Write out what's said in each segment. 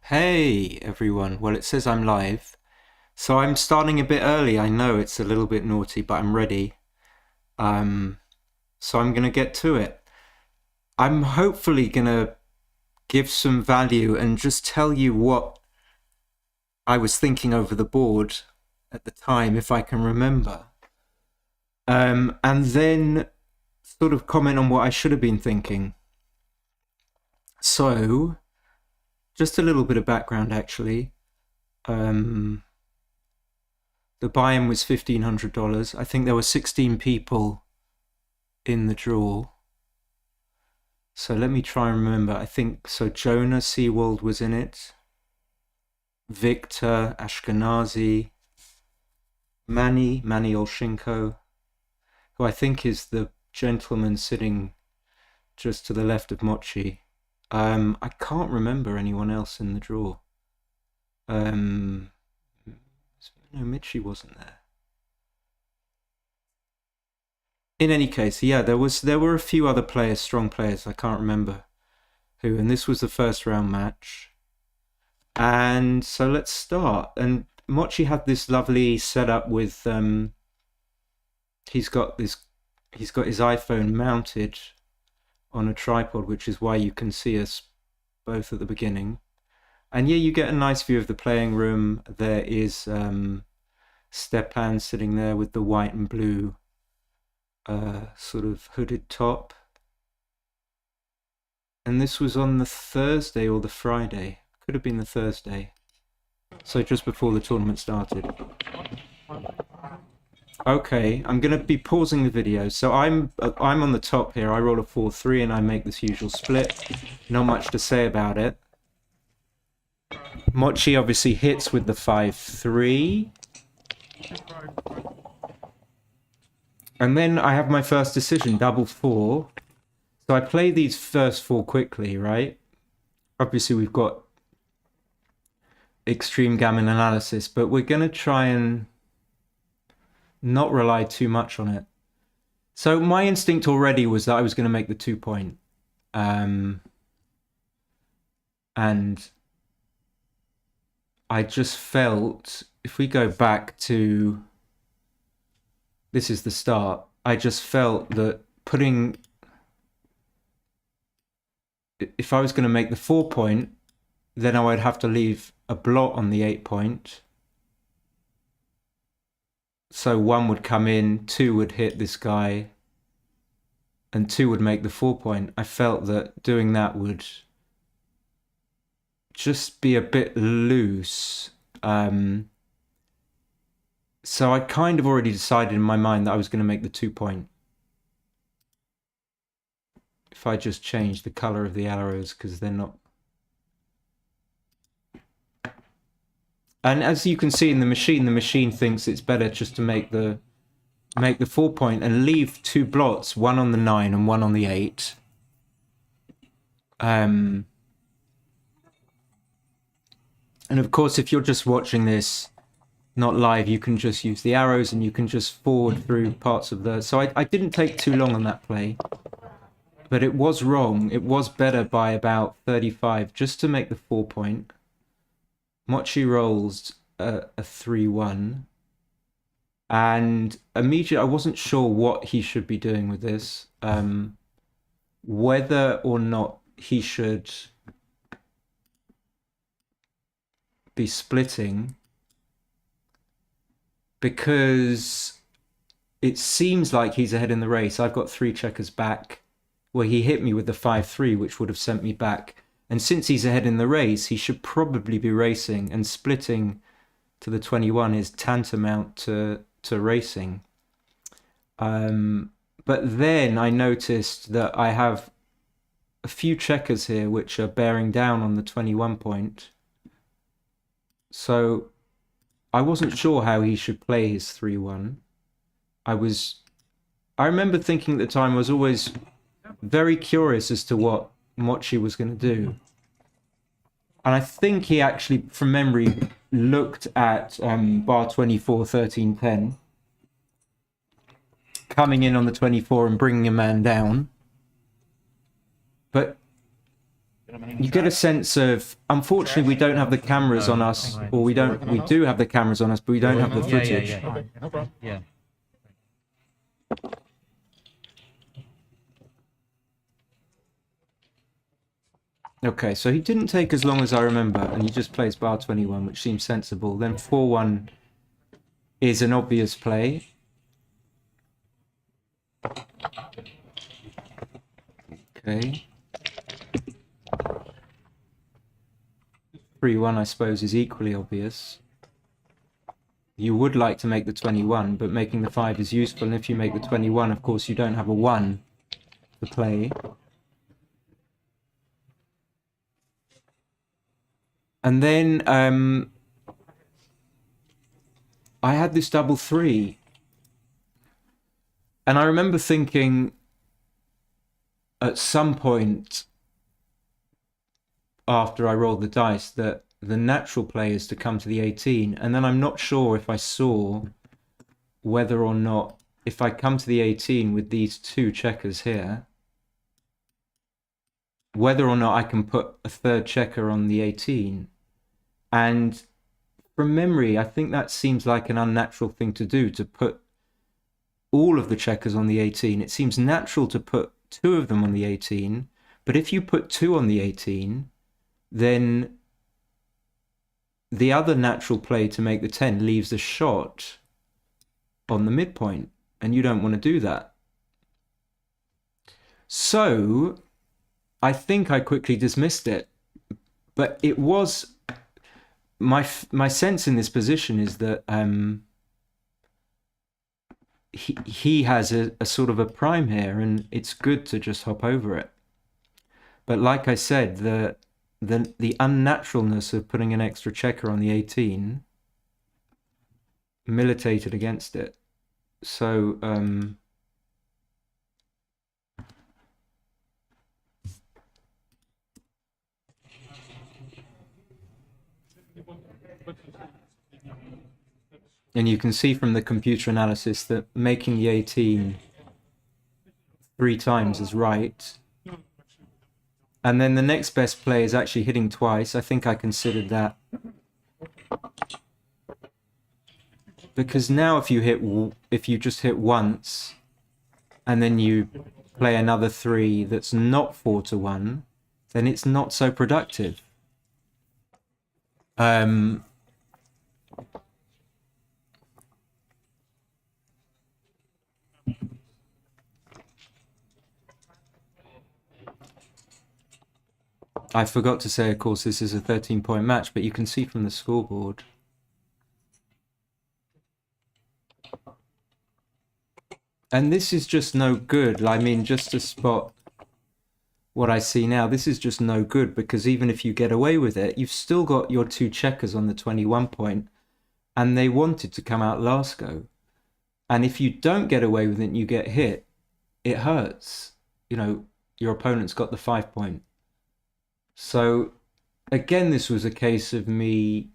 Hey everyone, well it says I'm live, so I'm starting a bit early. I know it's a little bit naughty, but I'm ready. Um, so I'm gonna get to it. I'm hopefully gonna give some value and just tell you what I was thinking over the board at the time, if I can remember. And then sort of comment on what I should have been thinking. So, just a little bit of background actually. Um, The buy-in was $1,500. I think there were 16 people in the draw. So let me try and remember. I think so. Jonah Seawald was in it. Victor Ashkenazi, Manny Olshinko, who I think is the gentleman sitting just to the left of Mochy. I can't remember anyone else in the draw. No, Mitchie wasn't there. In any case, yeah, there were a few other players, strong players. I can't remember who, and this was the first round match. And so let's start. And Mochy had this lovely setup with he's got his iPhone mounted on a tripod, which is why you can see us both at the beginning. And yeah, you get a nice view of the playing room. There is Stepan sitting there with the white and blue sort of hooded top. And this was on the Thursday or the Friday. Could have been the Thursday. So just before the tournament started. Okay, I'm going to be pausing the video. So I'm on the top here. I roll a 4-3 and I make this usual split. Not much to say about it. Mochy obviously hits with the 5-3. And then I have my first decision, double 4. So I play these first 4 quickly, right? Obviously we've got extreme gammon analysis, but we're going to try and not rely too much on it. So my instinct already was that I was going to make the 2-point. And I just felt, if we go back to, this is the start, I just felt that if I was going to make the 4-point, then I would have to leave a blot on the 8-point. So 1 would come in, 2 would hit this guy, and 2 would make the 4-point. I felt that doing that would just be a bit loose. So I kind of already decided in my mind that I was going to make the 2-point. If I just change the color of the arrows, because they're not. And as you can see in the machine thinks it's better just to make the 4-point and leave 2 blots, 1 on the 9 and 1 on the 8. And of course, if you're just watching this, not live, you can just use the arrows and you can just forward through parts of the. So I didn't take too long on that play, but it was wrong. It was better by about 35 just to make the 4-point. Mochy rolls a 3-1, and immediately I wasn't sure what he should be doing with this, whether or not he should be splitting, because it seems like he's ahead in the race. I've got 3 checkers back, where he hit me with the 5-3, which would have sent me back. And since he's ahead in the race, he should probably be racing, and splitting to the 21 is tantamount to racing. But then I noticed that I have a few checkers here which are bearing down on the 21-point. So I wasn't sure how he should play his 3-1. I remember thinking at the time, I was always very curious as to what Mochy was going to do. And I think he actually, from memory, looked at bar 24, 13, 10, coming in on the 24 and bringing a man down. But You get a sense of, unfortunately, we don't have the cameras on us, or we do have the cameras on us, but we don't have the footage. Yeah. Okay, so he didn't take as long as I remember, and he just plays bar 21, which seems sensible. Then 4-1 is an obvious play. Okay. 3-1, I suppose, is equally obvious. You would like to make the 21, but making the 5 is useful, and if you make the 21, of course, you don't have a 1 to play. And then I had this double 3. And I remember thinking at some point after I rolled the dice that the natural play is to come to the 18. And then I'm not sure if I saw whether or not, if I come to the 18 with these 2 checkers here, whether or not I can put a 3rd checker on the 18. And from memory, I think that seems like an unnatural thing to do, to put all of the checkers on the 18. It seems natural to put 2 of them on the 18, but if you put 2 on the 18, then the other natural play to make the 10 leaves a shot on the midpoint, and you don't want to do that. So I think I quickly dismissed it, but it was my sense in this position is that he has a sort of a prime here, and it's good to just hop over it. But like I said, the unnaturalness of putting an extra checker on the 18 militated against it. So and you can see from the computer analysis that making the 18 3 times is right. And then the next best play is actually hitting twice. I think I considered that. Because now if you just hit once, and then you play another 3 that's not 4-1, then it's not so productive. I forgot to say, of course, this is a 13-point match, but you can see from the scoreboard. And this is just no good. I mean, just to spot what I see now, this is just no good, because even if you get away with it, you've still got your 2 checkers on the 21 point, and they wanted to come out last go. And if you don't get away with it and you get hit, it hurts. You know, your opponent's got the 5 point. So again, this was a case of me,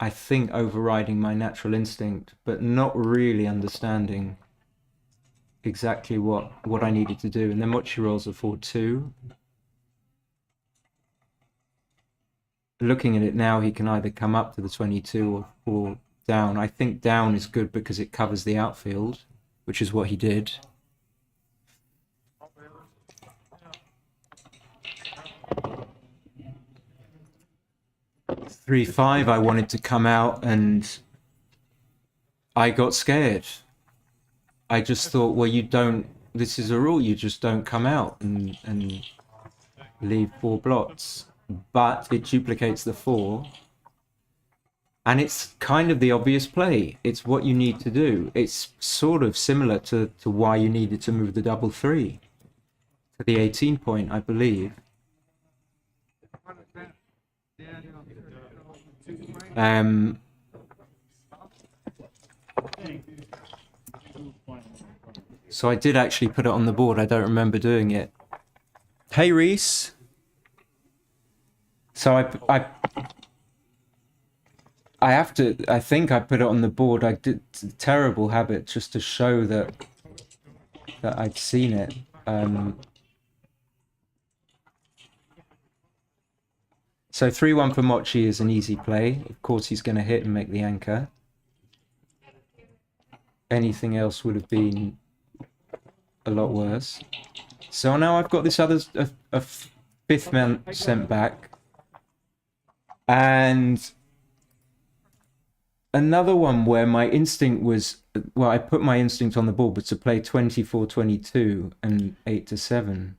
I think, overriding my natural instinct, but not really understanding exactly what I needed to do. And then Mochy rolls a 4-2. Looking at it now, he can either come up to the 22 or down. I think down is good because it covers the outfield, which is what he did. 3-5, I wanted to come out, and I got scared. I just thought, well, you don't, this is a rule, you just don't come out and leave 4 blots. But it duplicates the 4. And it's kind of the obvious play. It's what you need to do. It's sort of similar to why you needed to move the double 3 to the 18 point, I believe. So I did actually put it on the board. I don't remember doing it. Hey, Reese. So I think I put it on the board. I did a terrible habit just to show that I'd seen it. So 3-1 for Mochy is an easy play. Of course, he's going to hit and make the anchor. Anything else would have been a lot worse. So now I've got this other a fifth man sent back. And another one where my instinct was, well, I put my instinct on the board, but to play 24-22 and 8-7.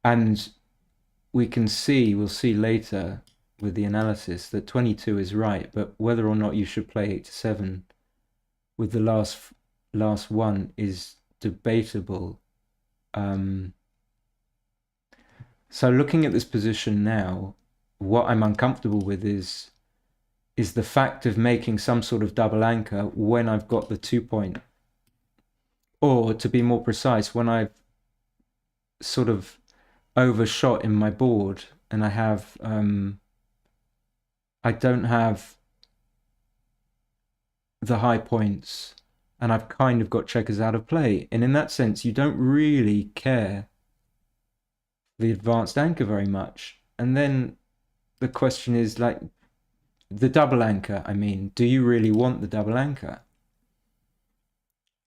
And we can see, we'll see later with the analysis, that 22 is right, but whether or not you should play 8-7 with the last one is debatable. So looking at this position now, what I'm uncomfortable with is the fact of making some sort of double anchor when I've got the 2-point. Or to be more precise, when I've sort of overshot in my board and I have I don't have the high points and I've kind of got checkers out of play, and in that sense you don't really care the advanced anchor very much. And then the question is, like, the double anchor, I mean, do you really want the double anchor?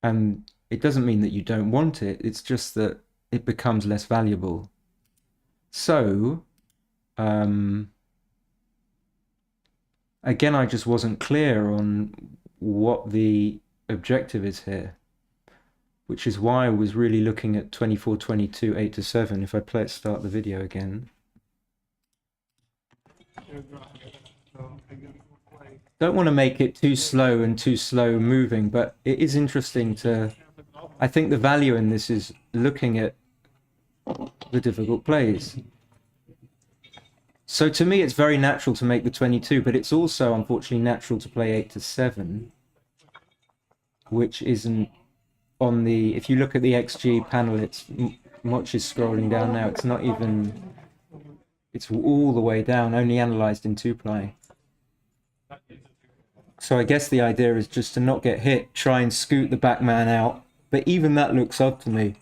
And it doesn't mean that you don't want it, it's just that it becomes less valuable. So again, I just wasn't clear on what the objective is here, which is why I was really looking at 24-22, 8-7. If I start the video again. Don't want to make it too slow and too slow moving, but it is interesting to, I think the value in this is looking at the difficult plays. So to me, it's very natural to make the 22, but it's also unfortunately natural to play 8-7, which isn't on the, if you look at the XG panel, it's Mochy is scrolling down now. It's not even, it's all the way down, only analyzed in 2-ply. So I guess the idea is just to not get hit, try and scoot the back man out. But even that looks odd to me.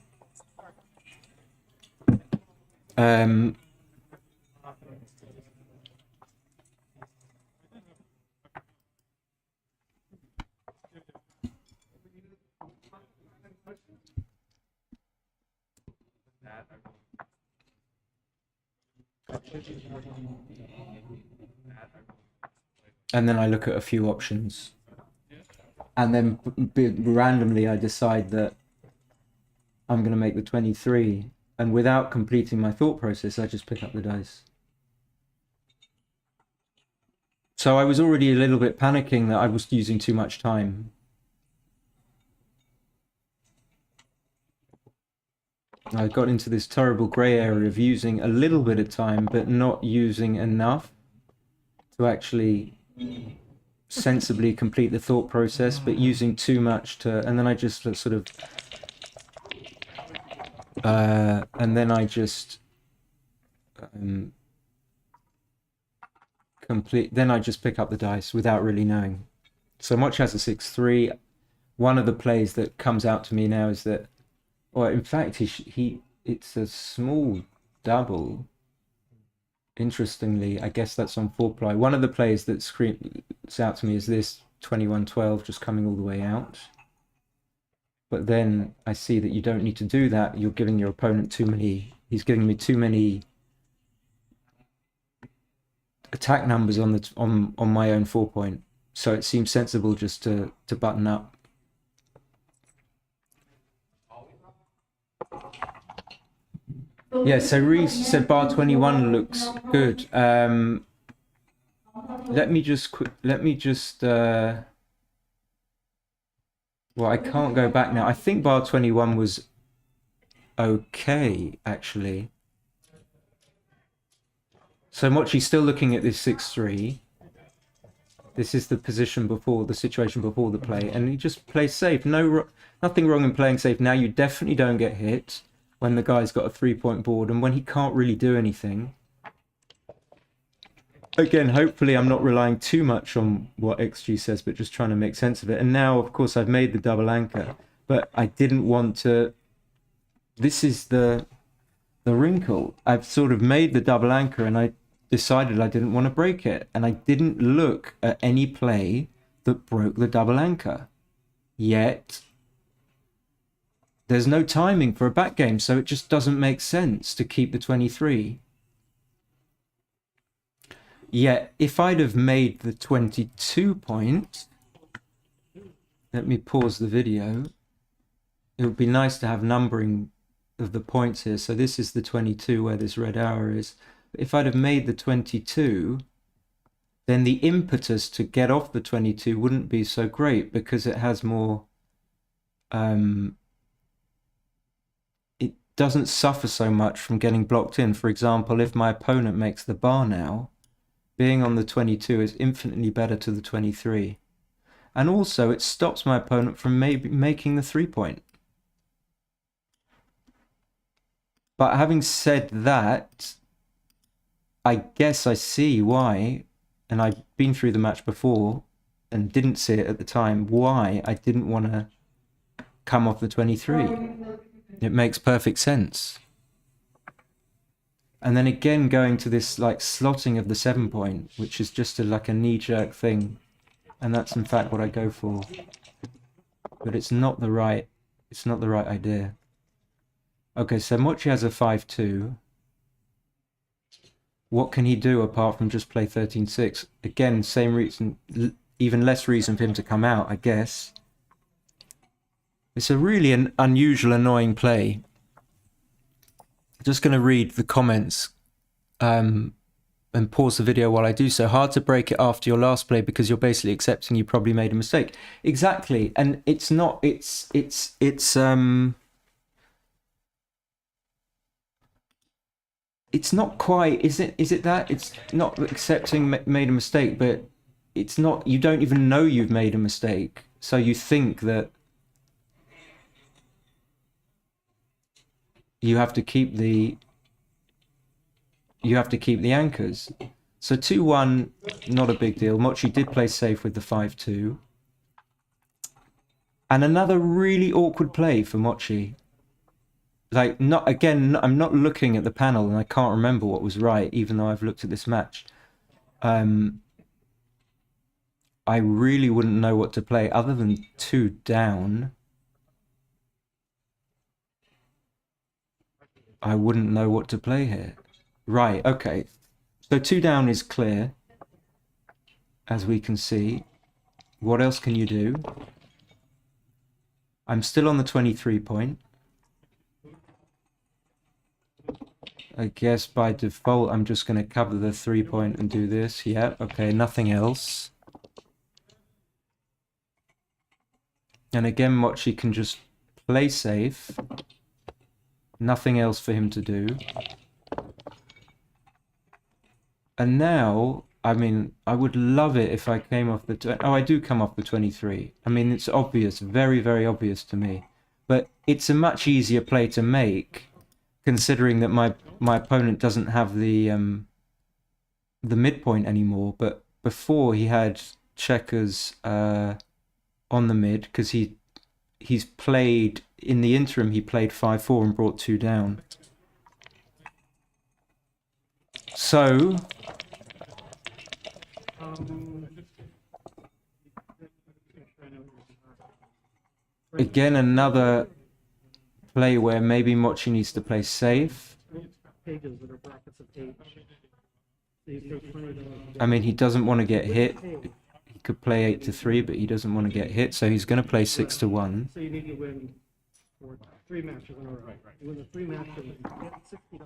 And then I look at a few options. And then randomly I decide that I'm going to make the 23. And without completing my thought process, I just pick up the dice. So I was already a little bit panicking that I was using too much time. I got into this terrible grey area of using a little bit of time, but not using enough to actually sensibly complete the thought process, but using too much to, and then I just sort of, and then I just then I just pick up the dice without really knowing. So Mochy has a 6-3. One of the plays that comes out to me now is that, well, in fact, it's a small double. Interestingly, I guess that's on 4-ply. One of the plays that screams out to me is this 21-12 just coming all the way out. But then I see that you don't need to do that. You're giving your opponent too many, he's giving me too many attack numbers on my own 4-point. So it seems sensible just to button up. Yeah, so Reese said bar 21 looks good. Let me just well, I can't go back now. I think bar 21 was okay, actually. So Mochy's still looking at this 6-3. This is the position before, the situation before the play, and he just plays safe. Nothing wrong in playing safe. Now you definitely don't get hit when the guy's got a 3-point board and when he can't really do anything. Again, hopefully I'm not relying too much on what XG says, but just trying to make sense of it. And now, of course, I've made the double anchor. but I didn't want to. This is the wrinkle. I've sort of made the double anchor, and I decided I didn't want to break it, and I didn't look at any play that broke the double anchor. Yet there's no timing for a back game, so it just doesn't make sense to keep the 23. Yet if I'd have made the 22 point, let me pause the video. It would be nice to have numbering of the points here. So this is the 22 where this red arrow is. If I'd have made the 22, then the impetus to get off the 22 wouldn't be so great, because it has more, it doesn't suffer so much from getting blocked in. For example, if my opponent makes the bar now, being on the 22 is infinitely better to the 23. And also it stops my opponent from maybe making the 3-point. But having said that, I guess I see why, and I've been through the match before and didn't see it at the time, why I didn't want to come off the 23. It makes perfect sense. And then again, going to this like slotting of the 7-point, which is just like a knee-jerk thing. And that's in fact what I go for. But it's not the right idea. Okay, so Mochy has a 5-2. What can he do apart from just play 13-6? Again, same reason, even less reason for him to come out, I guess. It's a really an unusual, annoying play. Just going to read the comments and pause the video while I do so. Hard to break it after your last play because you're basically accepting you probably made a mistake. Exactly, and it's not. It's not quite. Is it that? It's not accepting made a mistake, but it's not. You don't even know you've made a mistake, so you think that you have to keep the anchors. So 2-1, not a big deal. Mochy did play safe with the 5-2. And another really awkward play for Mochy. Like, not again, I'm not looking at the panel and I can't remember what was right, even though I've looked at this match. I really wouldn't know what to play other than 2 down. I wouldn't know what to play here. Right, okay. So 2 down is clear, as we can see. What else can you do? I'm still on the 23 point. I guess by default I'm just going to cover the 3-point and do this. Yeah, okay, nothing else. And again, Mochy can just play safe. Nothing else for him to do. And now, I mean, I would love it if I came off the... Oh, I do come off the 23. I mean, it's obvious, very, very obvious to me. But it's a much easier play to make, considering that my opponent doesn't have the midpoint anymore. But before, he had checkers on the mid, because he's played... In the interim, he played 5-4 and brought 2 down. So... Again, another play where maybe Mochy needs to play safe. I mean, he doesn't want to get hit. He could play 8-3, but he doesn't want to get hit, so he's going to play 6-1. So you need to win 3 matches in a row. You win the 3 matches, you get $60.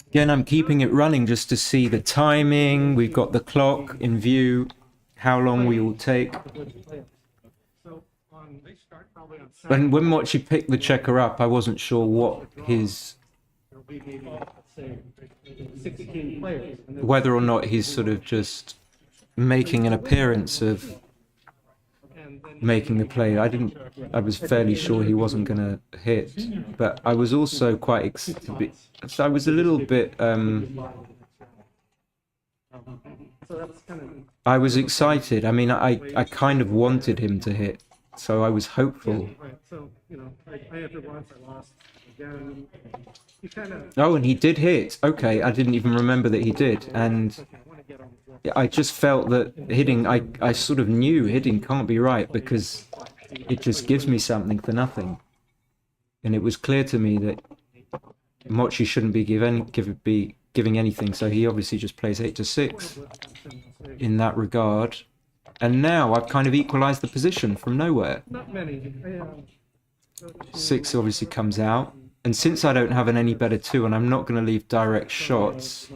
Again, I'm keeping it running just to see the timing. We've got the clock in view, how long we will take. When Mochy picked the checker up, I wasn't sure what his... Whether or not he's sort of just making an appearance of making the play. I was fairly sure he wasn't going to hit, but I was also quite so I was a little bit I was excited. I mean, I kind of wanted him to hit, So I was hopeful. Right, so, I hit it once, I lost again. You kind of, Oh, and he did hit. Okay, I didn't even remember that he did. And okay, I want to get on the floor. I just felt that hitting, I sort of knew hitting can't be right because it just gives me something for nothing. And it was clear to me that Mochy shouldn't be giving anything, so he obviously just plays 8 to 6 in that regard. And now I've kind of equalised the position from nowhere. Not many. 6 obviously comes out. And since I don't have an any better 2 and I'm not going to leave direct shots,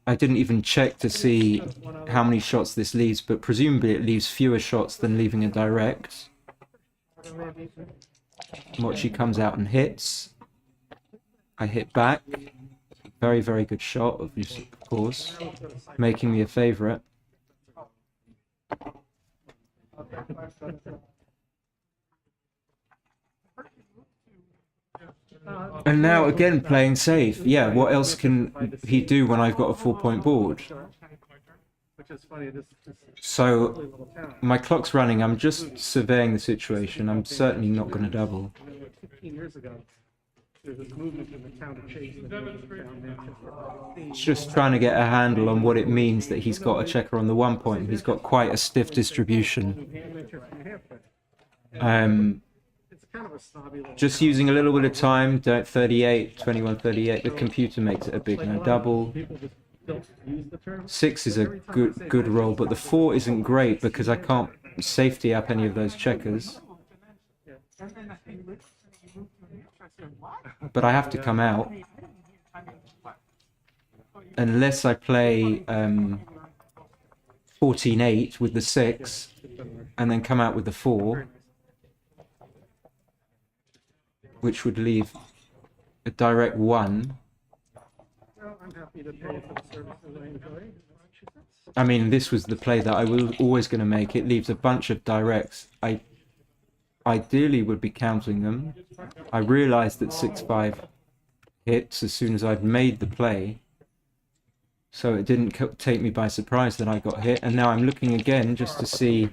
I didn't even check to see how many shots this leaves, but presumably it leaves fewer shots than leaving a direct. Mochy comes out and hits. I hit back. Very, very good shot, of course, making me a favourite. And now again playing safe. Yeah, what else can he do when I've got a 4-point board? So my clock's running. I'm just surveying the situation. I'm certainly not going to double. 15 years ago, there was movement in the town of Chase that found Manchester. Just trying to get a handle on what it means that he's got a checker on the 1 point. He's got quite a stiff distribution. It's kind of a snobby little Just using a little bit of time, 38, 21, 38. The computer makes it a big no double. people just don't use the term. 6 is a good roll, but the 4 isn't great because I can't safety up any of those checkers. But I have to come out. Unless I play 14-8 with the 6 and then come out with the 4, which would leave a direct 1. Well, I'm happy to pay for the services I enjoy. I mean, this was the play that I was always going to make. It leaves a bunch of directs. I ideally would be counting them. I realised that 6-5 hits as soon as I'd made the play. So it didn't take me by surprise that I got hit. And now I'm looking again just to see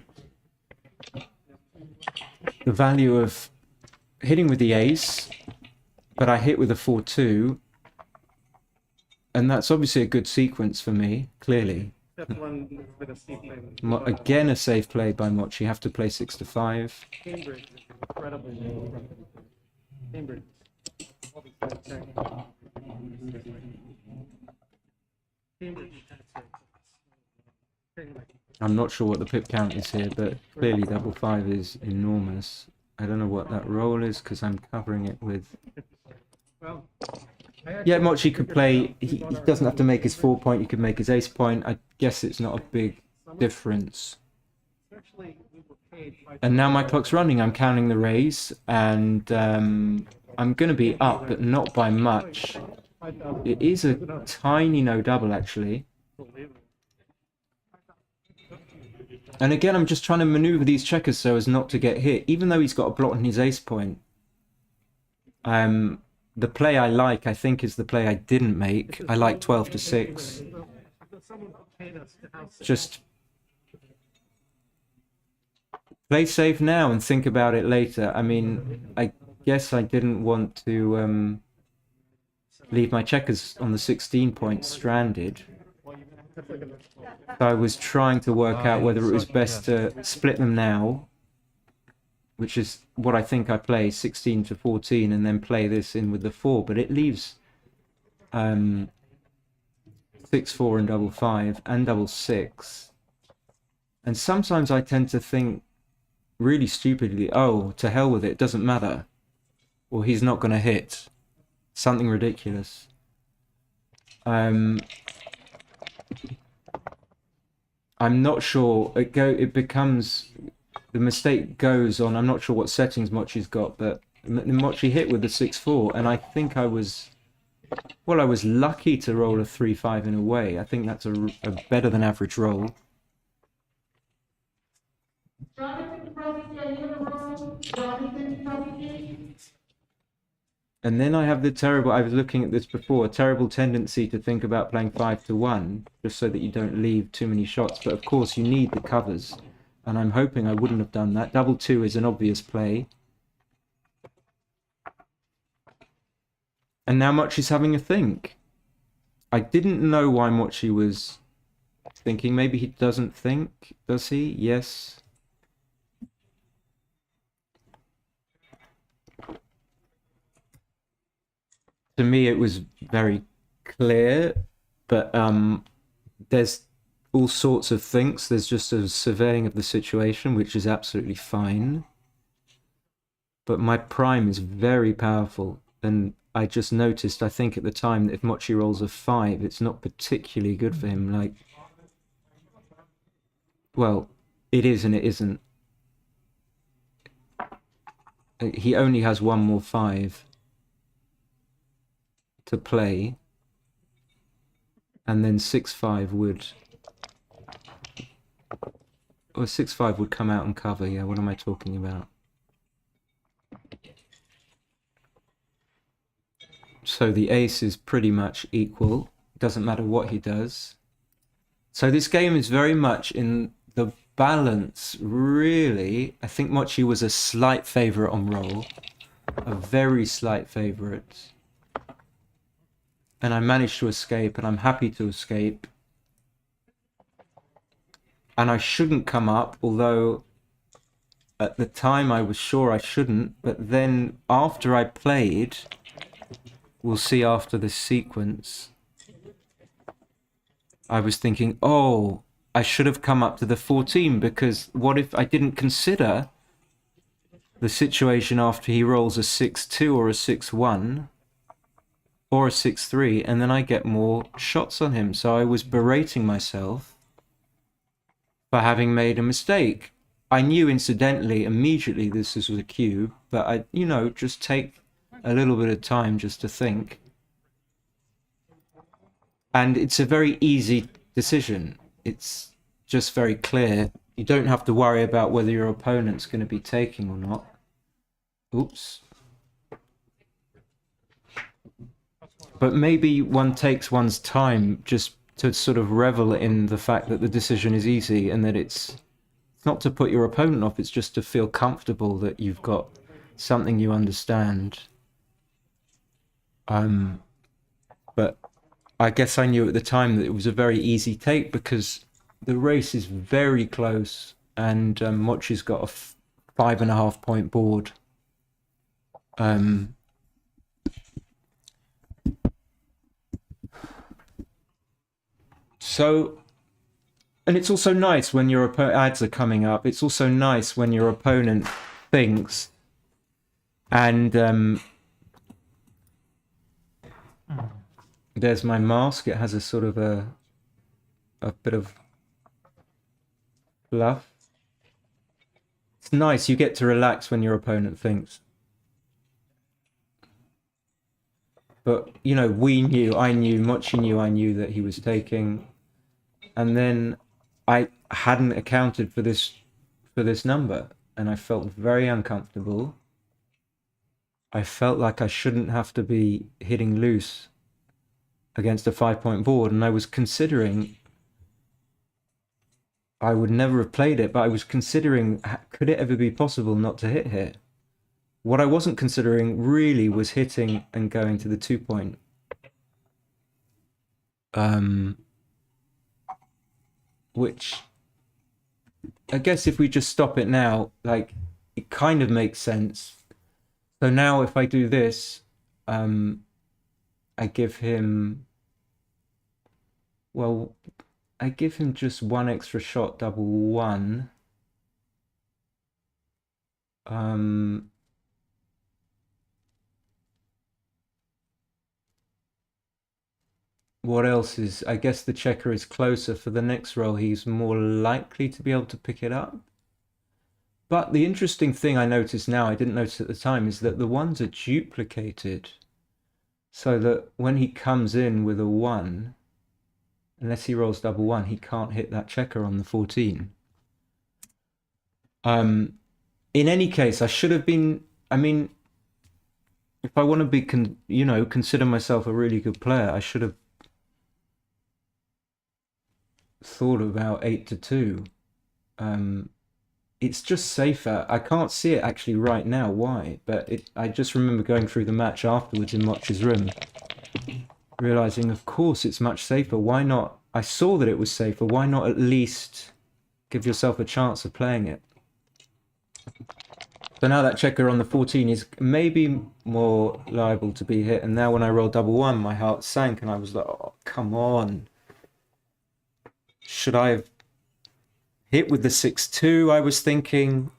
the value of hitting with the ace, but I hit with a 4-2. And that's obviously a good sequence for me, clearly. That's one that's been a steep play. Again, a safe play by Mochy. You have to play 6-5. Cambridge is incredibly low from Cambridge. Cambridge. I'm not sure what the pip count is here, but clearly double 5 is enormous. I don't know what that roll is because I'm covering it with... Well, Yeah, Mochy could play... He doesn't have to make his 4 point, he could make his ace point. I guess it's not a big difference. And now my clock's running, I'm counting the raise, and I'm going to be up, but not by much. It is a tiny no double, actually. And again, I'm just trying to maneuver these checkers so as not to get hit, even though he's got a blot on his ace point. The play I like, I think, is the play I didn't make. I like 12 to 6. Just play safe now and think about it later. I mean, I guess I didn't want to leave my checkers on the 16 points stranded. So I was trying to work out whether it was best to split them now, which is what I think I play, 16 to 14, and then play this in with the 4. But it leaves 6-4 and double 5 and double 6. And sometimes I tend to think really stupidly, oh, to hell with it, doesn't matter. Or he's not going to hit. Something ridiculous. I'm not sure. It becomes... The mistake goes on, I'm not sure what settings Mochy's got, but Mochy hit with the 6-4, and I think I was lucky to roll a 3-5 in a way. I think that's a better than average roll. And then I have the terrible, I was looking at this before, a terrible tendency to think about playing 5 to 1, just so that you don't leave too many shots, but of course you need the covers. and I'm hoping I wouldn't have done that. Double 2 is an obvious play. And now Mochy's having a think. I didn't know why Mochy was thinking. Maybe he doesn't think, does he? Yes. To me, it was very clear, but there's all sorts of things. There's just a surveying of the situation, which is absolutely fine. But my prime is very powerful, and I just noticed, I think at the time, that if Mochy rolls a 5, it's not particularly good for him. Like, well, it is and it isn't. He only has one more 5 to play, and then 6-5 would... Or 6-5 would come out and cover, yeah, what am I talking about? So the ace is pretty much equal. Doesn't matter what he does. So this game is very much in the balance, really. I think Mochy was a slight favourite on roll. A very slight favourite. And I managed to escape, and I'm happy to escape. And I shouldn't come up, although at the time I was sure I shouldn't. But then after I played... We'll see after this sequence. I was thinking, oh, I should have come up to the 14, because what if I didn't consider the situation after he rolls a 6-2 or a 6-1 or a 6-3, and then I get more shots on him. So I was berating myself for having made a mistake. I knew incidentally, immediately this was a cube, but I, just take a little bit of time just to think. And it's a very easy decision. It's just very clear. You don't have to worry about whether your opponent's going to be taking or not. Oops. But maybe one takes one's time just to sort of revel in the fact that the decision is easy, and that it's not to put your opponent off, it's just to feel comfortable that you've got something you understand. But I guess I knew at the time that it was a very easy take, because the race is very close, and Mochy's got a 5.5 point board. So, and it's also nice when your ads are coming up. It's also nice when your opponent thinks, and there's my mask. It has a sort of a bit of fluff. It's nice. You get to relax when your opponent thinks. But, I knew, Mochy knew I knew that he was taking. And then I hadn't accounted for this number. And I felt very uncomfortable. I felt like I shouldn't have to be hitting loose against a 5 point board. And I was considering, I would never have played it, but I was considering, could it ever be possible not to hit here? What I wasn't considering really was hitting and going to the 2 point. Which, I guess if we just stop it now, like, it kind of makes sense. So now if I do this, I give him, well, I give him just one extra shot, double 1. What else is, I guess the checker is closer for the next roll. He's more likely to be able to pick it up. But the interesting thing I notice now, I didn't notice at the time, is that the 1s are duplicated. So that when he comes in with a 1, unless he rolls double 1, he can't hit that checker on the 14. In any case, I should have been, if I want to be, consider myself a really good player, I should have thought about 8-2. it's just safer. I can't see it actually right now why, but I just remember going through the match afterwards in Mochy's room, realizing of course it's much safer. Why not? I saw that it was safer. Why not at least give yourself a chance of playing it? So now that checker on the 14 is maybe more liable to be hit. And now when I rolled double one, my heart sank and I was like, oh, come on. Should I have hit with the 6-2? I was thinking.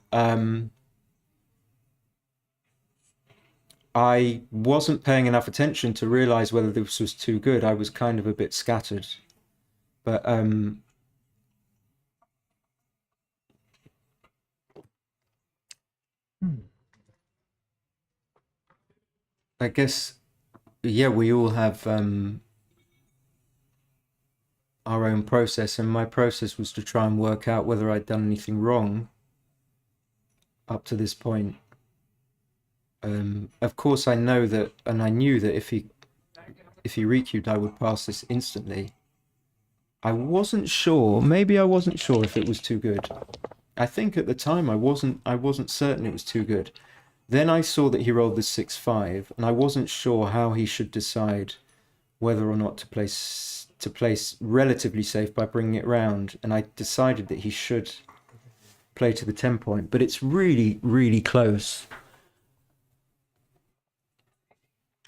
I wasn't paying enough attention to realize whether this was too good. I was kind of a bit scattered. But I guess, yeah, we all have our own process, and my process was to try and work out whether I'd done anything wrong up to this point. Of course, I know that, and I knew that if he requeued, I would pass this instantly. I wasn't sure. Maybe I wasn't sure if it was too good. I think at the time I wasn't certain it was too good. Then I saw that he rolled the 6-5, and I wasn't sure how he should decide whether or not to place relatively safe by bringing it round, and I decided that he should play to the 10 point, but it's really, really close.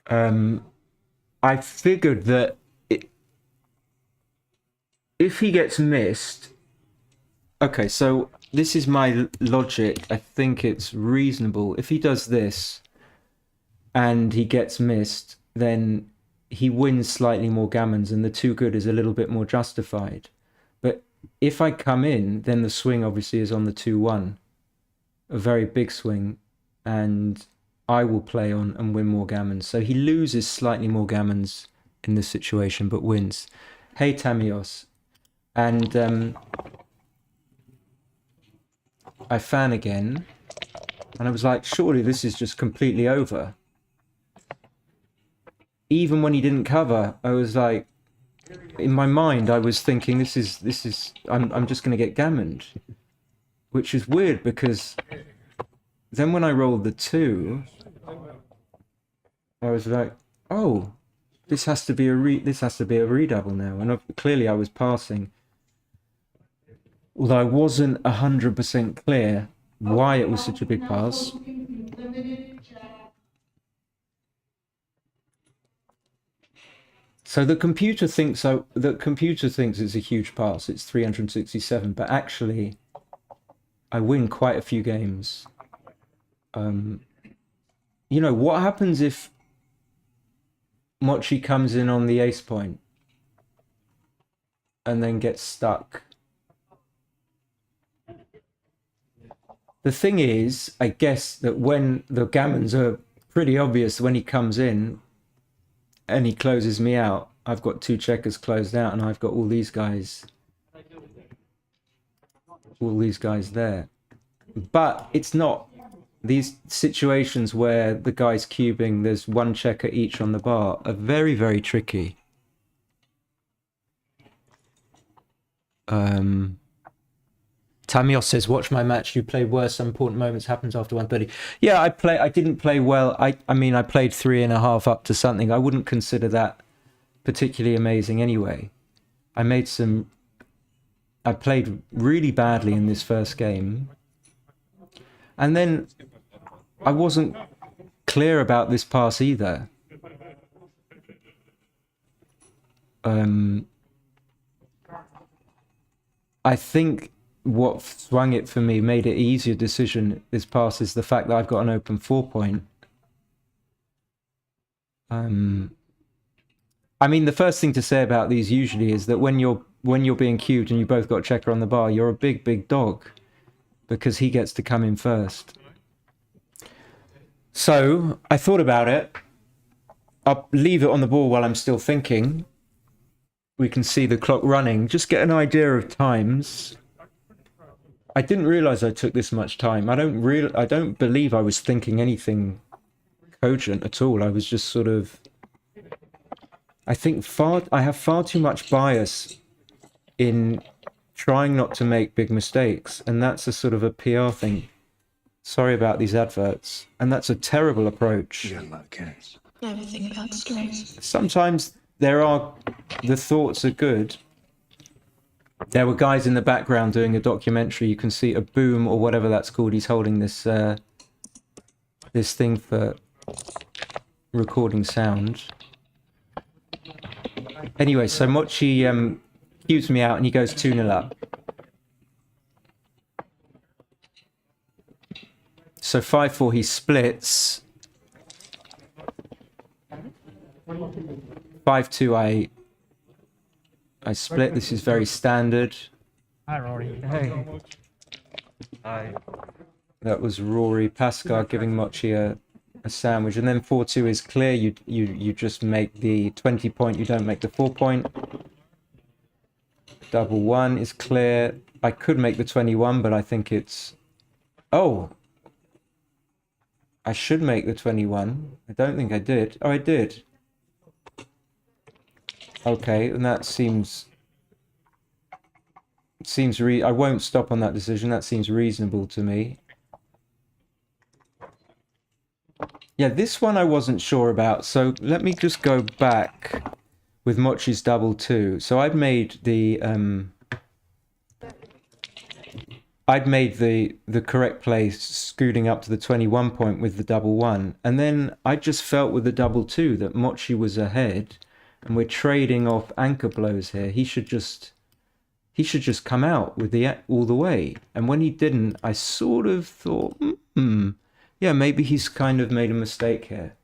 I figured that if he gets missed, okay, so this is my logic. I think it's reasonable. If he does this and he gets missed, then he wins slightly more gammons and the too good is a little bit more justified. But if I come in, then the swing obviously is on the 2-1, a very big swing, and I will play on and win more gammons. So he loses slightly more gammons in this situation, but wins. Hey, Tamios. And I fan again, and I was like, surely this is just completely over. Even when he didn't cover, I was like, in my mind, I was thinking, I'm just going to get gammoned, which is weird because then when I rolled the 2, I was like, oh, this has to be a redouble now, and clearly I was passing. Although I wasn't 100% clear why it was such a big pass. So the computer thinks it's a huge pass. It's 367, but actually, I win quite a few games. You know, what happens if Mochy comes in on the ace point and then gets stuck? The thing is, I guess that when the gammons are pretty obvious when he comes in and he closes me out, I've got 2 checkers closed out and I've got all these guys there. But it's not these situations where the guy's cubing, there's 1 checker each on the bar, are very, very tricky. Tamios says, watch my match, you played worse, some important moments happens after 1:30. Yeah, I didn't play well. I mean, I played 3.5 up to something. I wouldn't consider that particularly amazing anyway. I played really badly in this first game. And then I wasn't clear about this pass either. I think what swung it for me, made it easier decision this pass, is the fact that I've got an open 4 point. I mean, the first thing to say about these usually is that when you're being cubed and you both got checker on the bar, you're a big, big dog because he gets to come in first. So I thought about it. I'll leave it on the ball while I'm still thinking. We can see the clock running. Just get an idea of times. I didn't realize I took this much time. I don't believe I was thinking anything cogent at all. I was just sort of, I have far too much bias in trying not to make big mistakes, and that's a sort of a PR thing. Sorry about these adverts. And that's a terrible approach. You got a lot of cash. Never think about straight. Sometimes the thoughts are good. There were guys in the background doing a documentary. You can see a boom or whatever that's called. He's holding this this thing for recording sound. Anyway, so Mochy cubes me out and he goes 2-0 up. So 5-4 he splits. 5-2 I split. This is very standard. Hi, Rory. Hey. Hi. That was Rory Pascal giving Mochy a sandwich, and then 4-2 is clear. You just make the 20 point. You don't make the 4 point. Double 1 is clear. I could make the 21, but I think it's. Oh. I should make the 21. I don't think I did. Oh, I did. Okay, and that seems I won't stop on that decision. That seems reasonable to me. Yeah, this one I wasn't sure about. So let me just go back with Mochy's double 2. So I'd made the correct play, scooting up to the 21 point with the double 1, and then I just felt with the double 2 that Mochy was ahead, and we're trading off anchor blows here. He should just come out with the all the way. And when he didn't, I sort of thought, yeah, maybe he's kind of made a mistake here.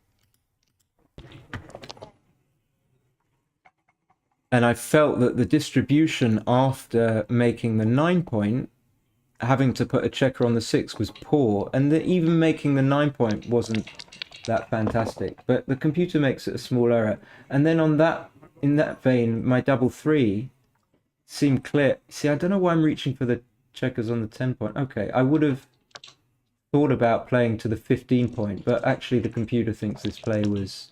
And I felt that the distribution after making the 9 point, having to put a checker on the 6 was poor, and even making the 9 point wasn't that fantastic. But the computer makes it a small error. And then in that vein, my double 3 seemed clear. See, I don't know why I'm reaching for the checkers on the 10 point. Okay, I would have thought about playing to the 15 point, but actually the computer thinks this play was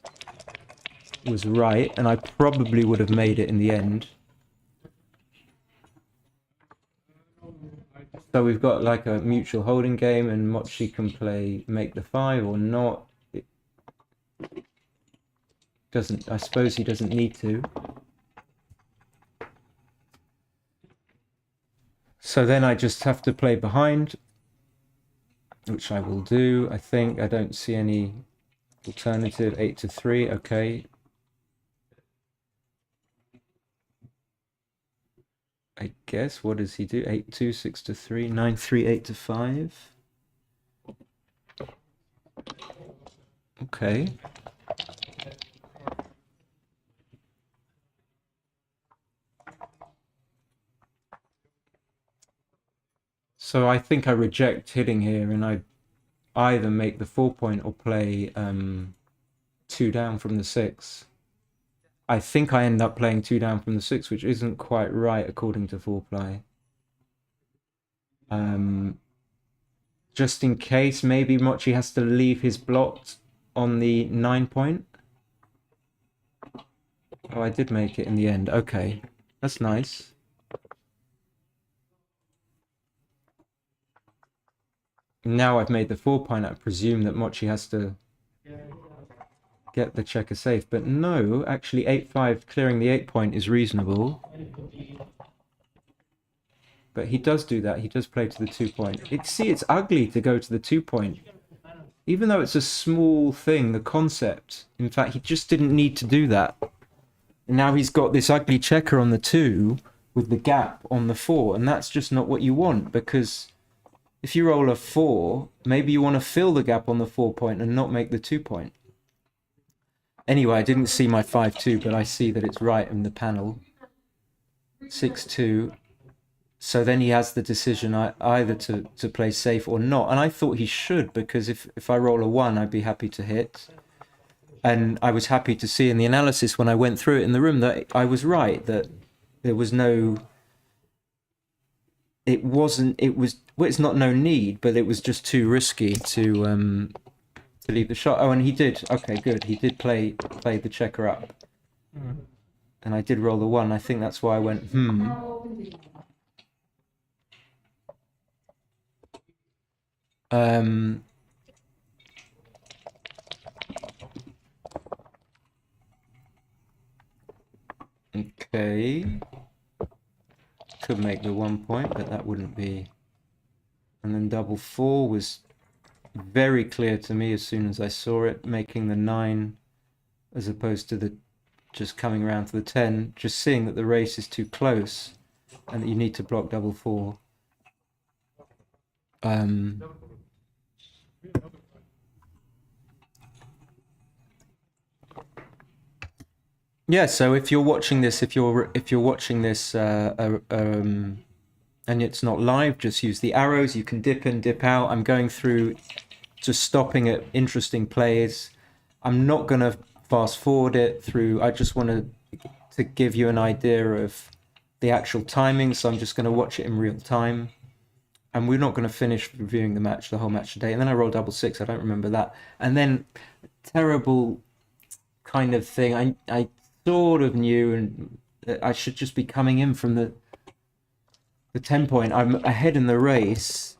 right, and I probably would have made it in the end. So we've got like a mutual holding game, and Mochy can play make the 5 or not. It doesn't. I suppose he doesn't need to. So then I just have to play behind, which I will do. I think I don't see any alternative. 8-3. Okay. I guess, what does he do? 8-2, 6-3, 9-3, 8-5. Okay. So I think I reject hitting here, and I either make the 4 point or play 2 down from the 6. I think I end up playing 2 down from the 6, which isn't quite right according to 4play. Just in case, maybe Mochy has to leave his blocked on the 9 point. Oh, I did make it in the end. Okay, that's nice. Now I've made the 4 point, I presume that Mochy has to get the checker safe, but no, actually 8-5 clearing the 8 point is reasonable. But he does do that. He does play to the 2 point. It's ugly to go to the 2 point, even though it's a small thing. The concept, in fact, he just didn't need to do that. And now he's got this ugly checker on the 2 with the gap on the 4, and that's just not what you want, because if you roll a 4, maybe you want to fill the gap on the 4 point and not make the 2 point. Anyway, I didn't see my 5-2, but I see that it's right in the panel. 6-2. So then he has the decision either to play safe or not. And I thought he should, because if I roll a 1, I'd be happy to hit. And I was happy to see in the analysis when I went through it in the room that I was right, that there was no... well, it's not no need, but it was just too risky to leave the shot. Oh, and he did. Okay, good. He did play the checker up. And I did roll the 1. I think that's why I went, Um, okay. Could make the 1 point, but that wouldn't be. And then double 4 was very clear to me as soon as I saw it, making the 9 as opposed to the just coming around to the 10, just seeing that the race is too close and that you need to block double 4. Yeah, so if you're watching this, if you're watching this and it's not live, just use the arrows. You can dip in, dip out. I'm going through, just stopping at interesting plays. I'm not going to fast forward it through. I just want to give you an idea of the actual timing, so I'm just going to watch it in real time. And we're not going to finish reviewing the match, the whole match today. And then I roll double 6. I don't remember that. And then terrible kind of thing. I sort of knew, and I should just be coming in from the 10 point. I'm ahead in the race.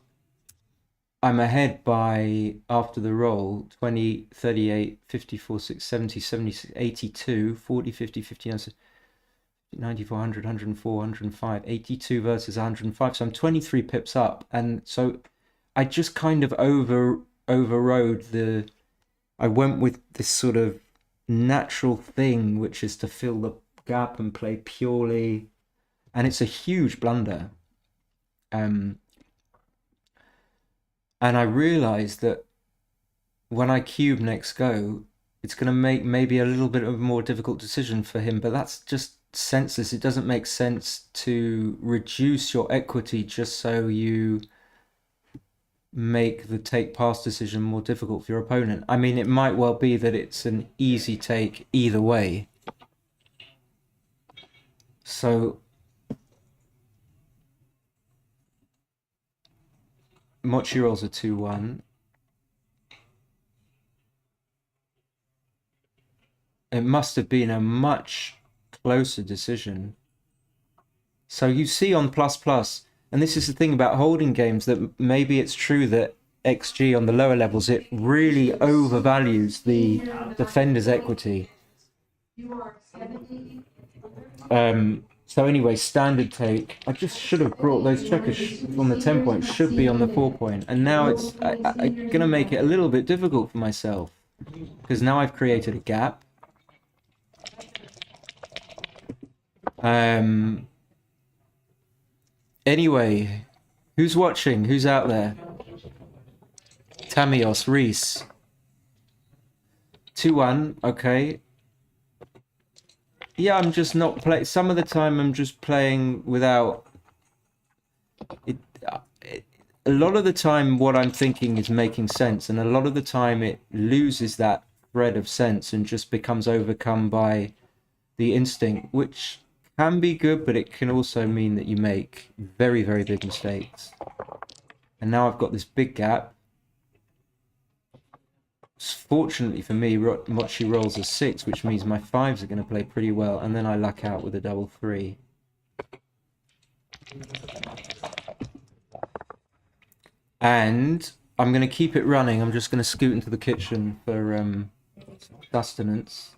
I'm ahead by, after the roll, 20, 38, 54, 6, 70, 76, 82, 40, 50, 59, 94, 100, 104, 105, 82 versus 105. So I'm 23 pips up. And so I just kind of overrode I went with this sort of natural thing, which is to fill the gap and play purely. And it's a huge blunder. And I realized that when I cube next go, it's going to make maybe a little bit of a more difficult decision for him, but that's just senseless. It doesn't make sense to reduce your equity just so you make the take pass decision more difficult for your opponent. I mean, it might well be that it's an easy take either way. So Mochy rolls a 2-1. It must have been a much closer decision. So you see on plus, and this is the thing about holding games, that maybe it's true that XG on the lower levels, it really overvalues the defender's equity. So anyway, standard take. I just should have brought those checkers on the 10 point, should be on the 4 point. And now I'm going to make it a little bit difficult for myself, because now I've created a gap. Anyway, who's watching? Who's out there? Tamios, Reese. 2-1, okay. Yeah, I'm just not playing. Some of the time I'm just playing without it. A lot of the time what I'm thinking is making sense, and a lot of the time it loses that thread of sense and just becomes overcome by the instinct, which can be good, but it can also mean that you make very, very big mistakes. And now I've got this big gap. Fortunately for me, Mochy rolls a 6, which means my 5s are going to play pretty well, and then I luck out with a double 3. And I'm going to keep it running. I'm just going to scoot into the kitchen for sustenance.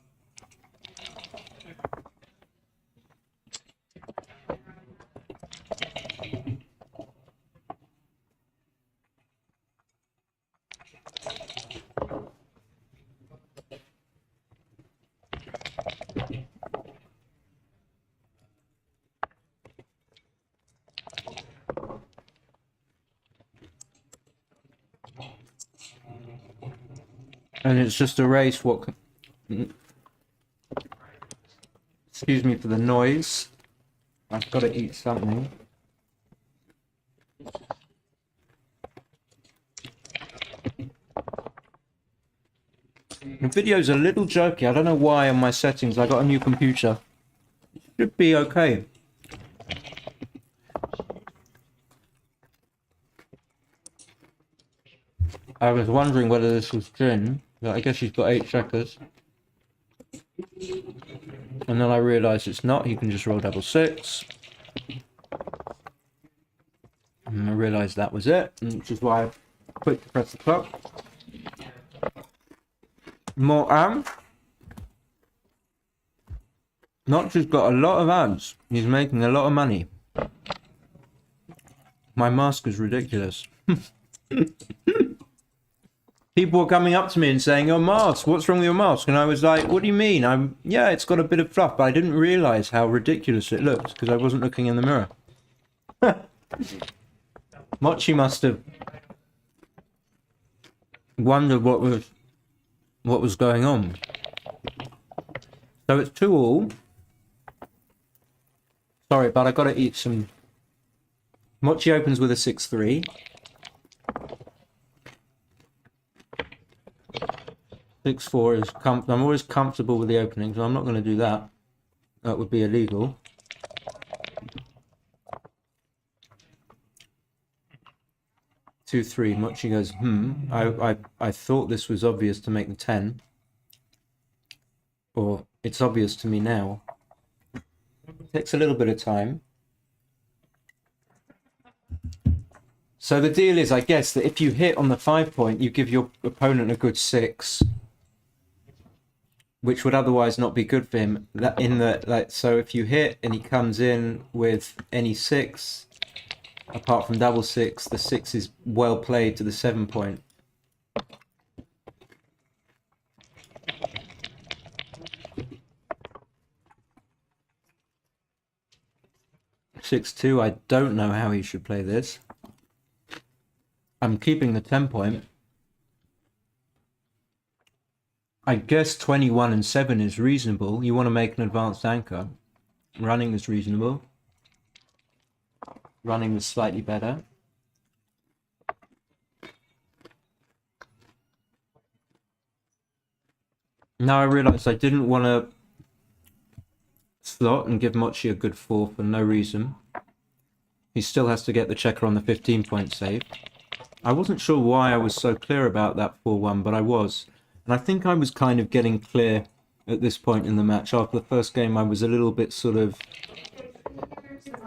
And it's just a race. Excuse me for the noise. I've got to eat something. The video's a little jerky. I don't know why on my settings. I got a new computer. It should be okay. I was wondering whether this was gin, but I guess he's got 8 checkers. And then I realised it's not. He can just roll double 6. And I realised that was it, which is why I quick to press the clock. More ads. Mochy's got a lot of ads. He's making a lot of money. My mask is ridiculous. People were coming up to me and saying, "Your mask, what's wrong with your mask?" And I was like, "What do you mean?" Yeah, it's got a bit of fluff, but I didn't realize how ridiculous it looked because I wasn't looking in the mirror. Mochy must have wondered what was going on. So it's 2-2. Sorry, but I got to eat some. Mochy opens with a 6-3. 6-4 is I'm always comfortable with the opening, so I'm not going to do that. That would be illegal. 2-3. Mochy goes, I thought this was obvious to make the 10. Or it's obvious to me now. Takes a little bit of time. So the deal is, I guess, that if you hit on the 5 point, you give your opponent a good 6, which would otherwise not be good for him. So if you hit and he comes in with any 6, apart from double 6, the 6 is well played to the 7 point. (6-2). I don't know how he should play this. I'm keeping the 10 point. I guess 21 and 7 is reasonable. You want to make an advanced anchor. Running is reasonable. Running was slightly better. Now I realise I didn't want to slot and give Mochy a good 4 for no reason. He still has to get the checker on the 15 point save. I wasn't sure why I was so clear about that 4-1, but I was. And I think I was kind of getting clear at this point in the match. After the first game, I was a little bit sort of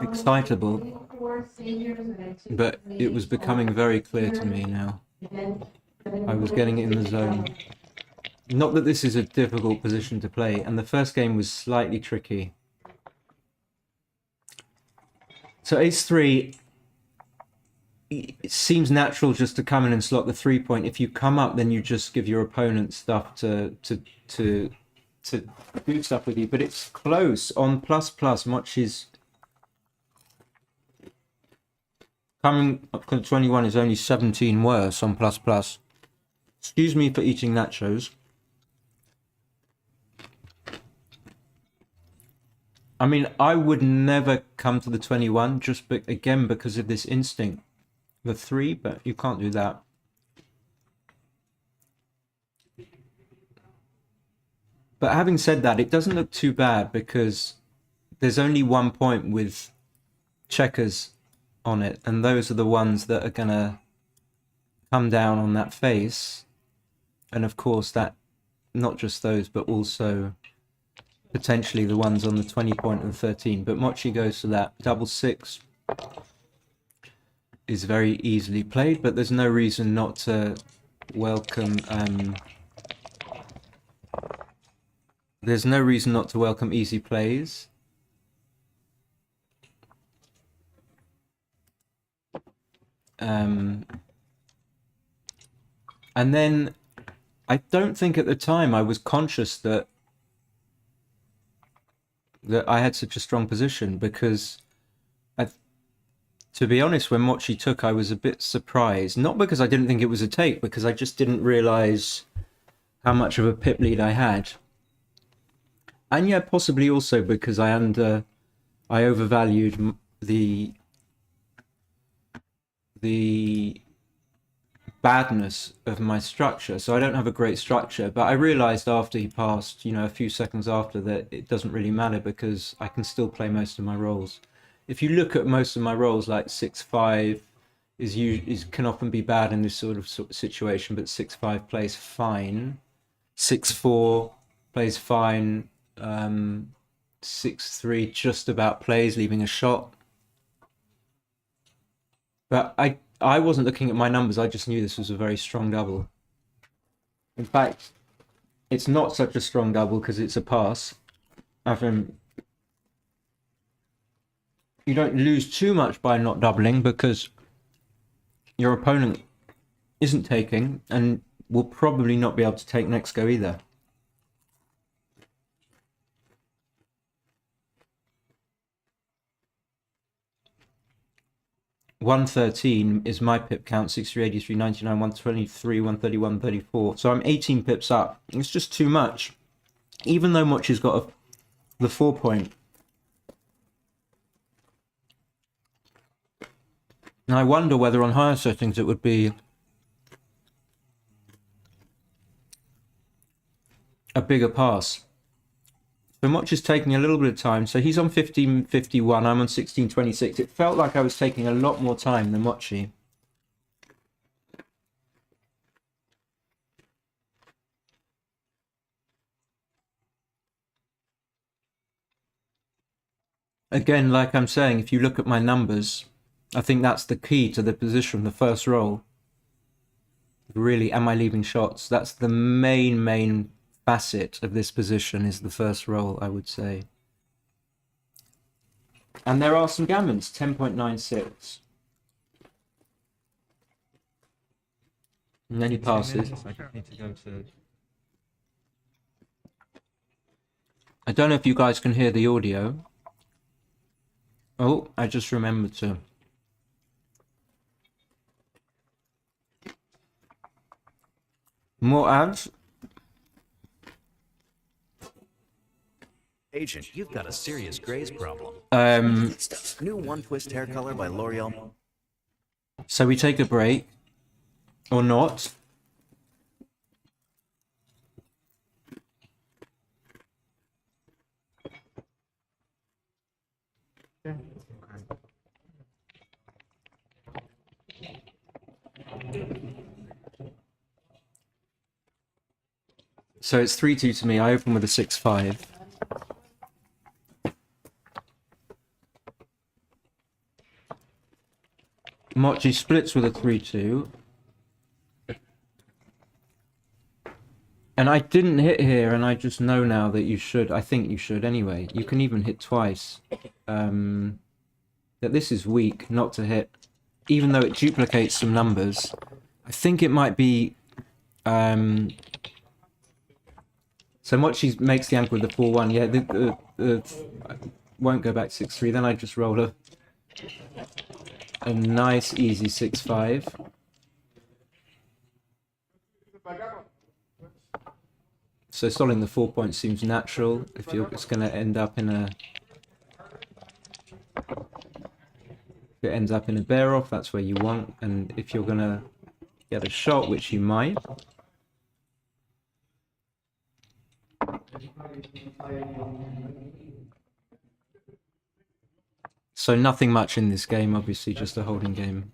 excitable, but it was becoming very clear to me now. I was getting in the zone. Not that this is a difficult position to play, and the first game was slightly tricky. So ace-3, it seems natural just to come in and slot the 3 point. If you come up, then you just give your opponent stuff to do stuff with you. But it's close on plus. Mochy's coming up to 21 is only 17 worse on plus. Excuse me for eating nachos. I mean, I would never come to the 21 just again because of this instinct. The 3, but you can't do that. But having said that, it doesn't look too bad because there's only 1 point with checkers on it, and those are the ones that are gonna come down on that face. And of course, that not just those, but also potentially the ones on the 20 point and 13. But Mochy goes to that. Double 6 is very easily played, but there's no reason not to welcome easy plays. And then I don't think at the time I was conscious that I had such a strong position, because to be honest, when Mochy took, I was a bit surprised. Not because I didn't think it was a take, because I just didn't realize how much of a pip lead I had. And yeah, possibly also because I overvalued the badness of my structure. So I don't have a great structure, but I realized after he passed, a few seconds after, that it doesn't really matter because I can still play most of my roles. If you look at most of my roles, like 6-5 can often be bad in this sort of situation, but 6-5 plays fine. 6-4 plays fine. 6-3 just about plays, leaving a shot. But I wasn't looking at my numbers, I just knew this was a very strong double. In fact, it's not such a strong double because it's a pass. You don't lose too much by not doubling because your opponent isn't taking and will probably not be able to take next go either. $113 is my pip count, 63, 83, 99, 123, 131, 34. So I'm 18 pips up. It's just too much. Even though Mochy's got the 4 point. And I wonder whether on higher settings it would be a bigger pass. So Mochy's taking a little bit of time. So he's on 15.51, I'm on 16.26. It felt like I was taking a lot more time than Mochy. Again, like I'm saying, if you look at my numbers, I think that's the key to the position, the first roll. Really, am I leaving shots? That's the main facet of this position, is the first roll, I would say. And there are some gammons, 10.96. And then he passes. I just need to go to... I don't know if you guys can hear the audio. Oh, I just remembered to. More ads? Agent, you've got a serious grays problem. New One Twist hair color by L'Oreal. So we take a break. Or not. So it's 3-2 to me. I open with a 6-5. Mochy splits with a 3-2. And I didn't hit here, and I just know now that you should. I think you should anyway. You can even hit twice. That this is weak not to hit. Even though it duplicates some numbers. I think it might be... So Mochy makes the anchor with the 4-1. Yeah, won't go back 6-3. Then I just roll a nice easy 6-5. So solving the 4 point seems natural. If it's going to end up in a... If it ends up in a bear off, that's where you want. And if you're going to get a shot, which you might... So nothing much in this game, obviously, just a holding game.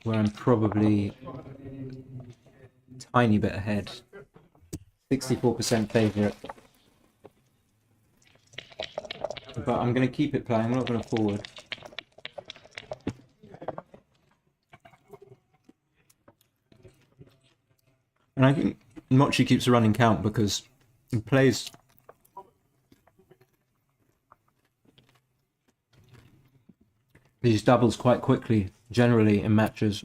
Where I'm probably a tiny bit ahead. 64% favourite. But I'm going to keep it playing, I'm not going to forward. And I think Mochy keeps a running count because he plays... these doubles quite quickly, generally, in matches.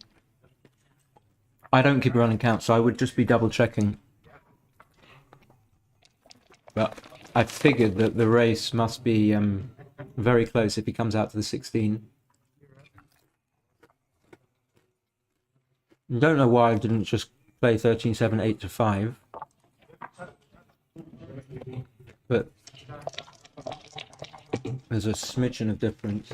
I don't keep a running count, so I would just be double checking. But I figured that the race must be very close if he comes out to the 16. I don't know why I didn't just play 13, 7, 8 to 5. But there's a smidgen of difference.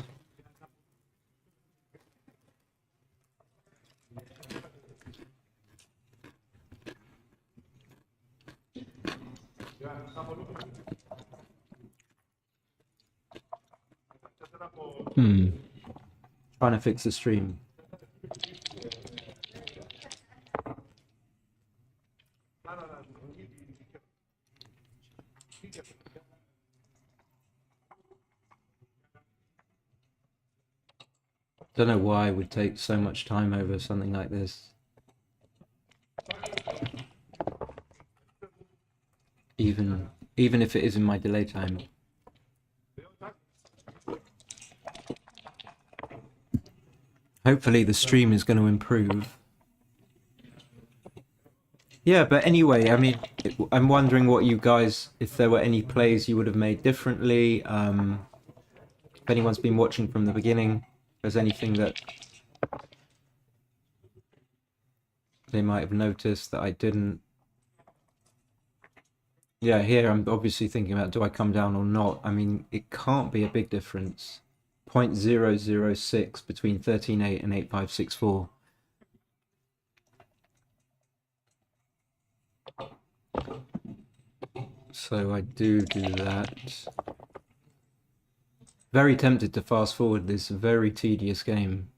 Trying to fix the stream. Don't know why it would take so much time over something like this. Even if it is in my delay time. Hopefully the stream is going to improve. Yeah, but anyway, I mean, I'm wondering what you guys, if there were any plays you would have made differently. If anyone's been watching from the beginning, if there's anything that they might have noticed that I didn't. Yeah, here I'm obviously thinking about, do I come down or not? I mean, it can't be a big difference. 0.006 between 13.8 and 8.564. So I do that. Very tempted to fast forward this very tedious game.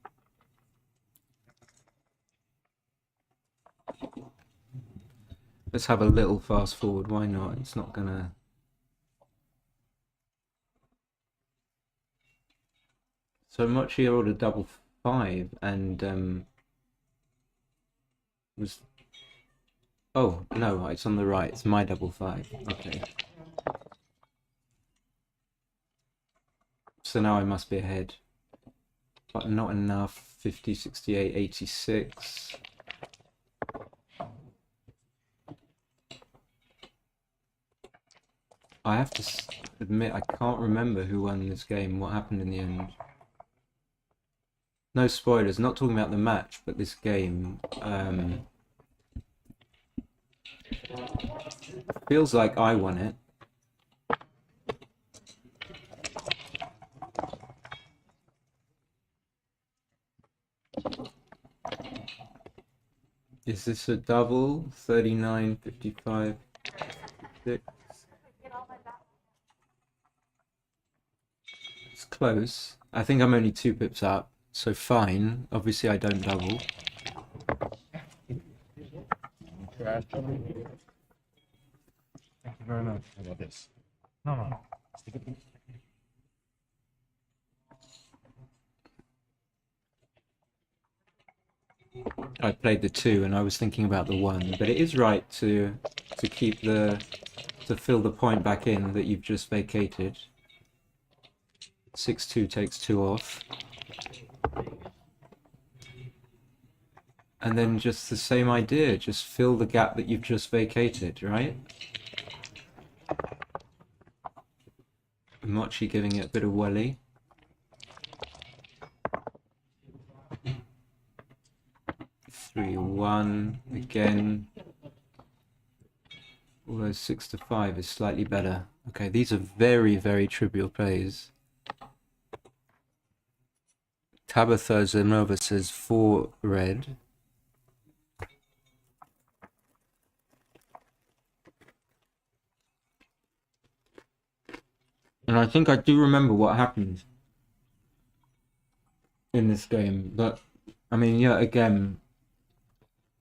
Let's have a little fast forward, why not? It's not gonna... So Mochy rolled a double 5 and was... Oh, no, it's on the right. It's my double 5. Okay. So now I must be ahead. But not enough. 50, 68, 86. I have to admit, I can't remember who won this game, what happened in the end. No spoilers, not talking about the match, but this game. Feels like I won it. Is this a double? 39, 55, 6. It's close. I think I'm only 2 pips up, so fine. Obviously I don't double. Trash. Thank you very much. How about this? No. Stick it. I played the 2 and I was thinking about the 1, but it is right to keep to fill the point back in that you've just vacated. 6-2 takes 2 off. And then just the same idea, just fill the gap that you've just vacated, right? Mochy giving it a bit of welly. Three, 1 again. Although 6 to 5 is slightly better. Okay, these are very, very trivial plays. Tabitha Zenova says 4 red. And I think I do remember what happened in this game. But, I mean, yeah, again,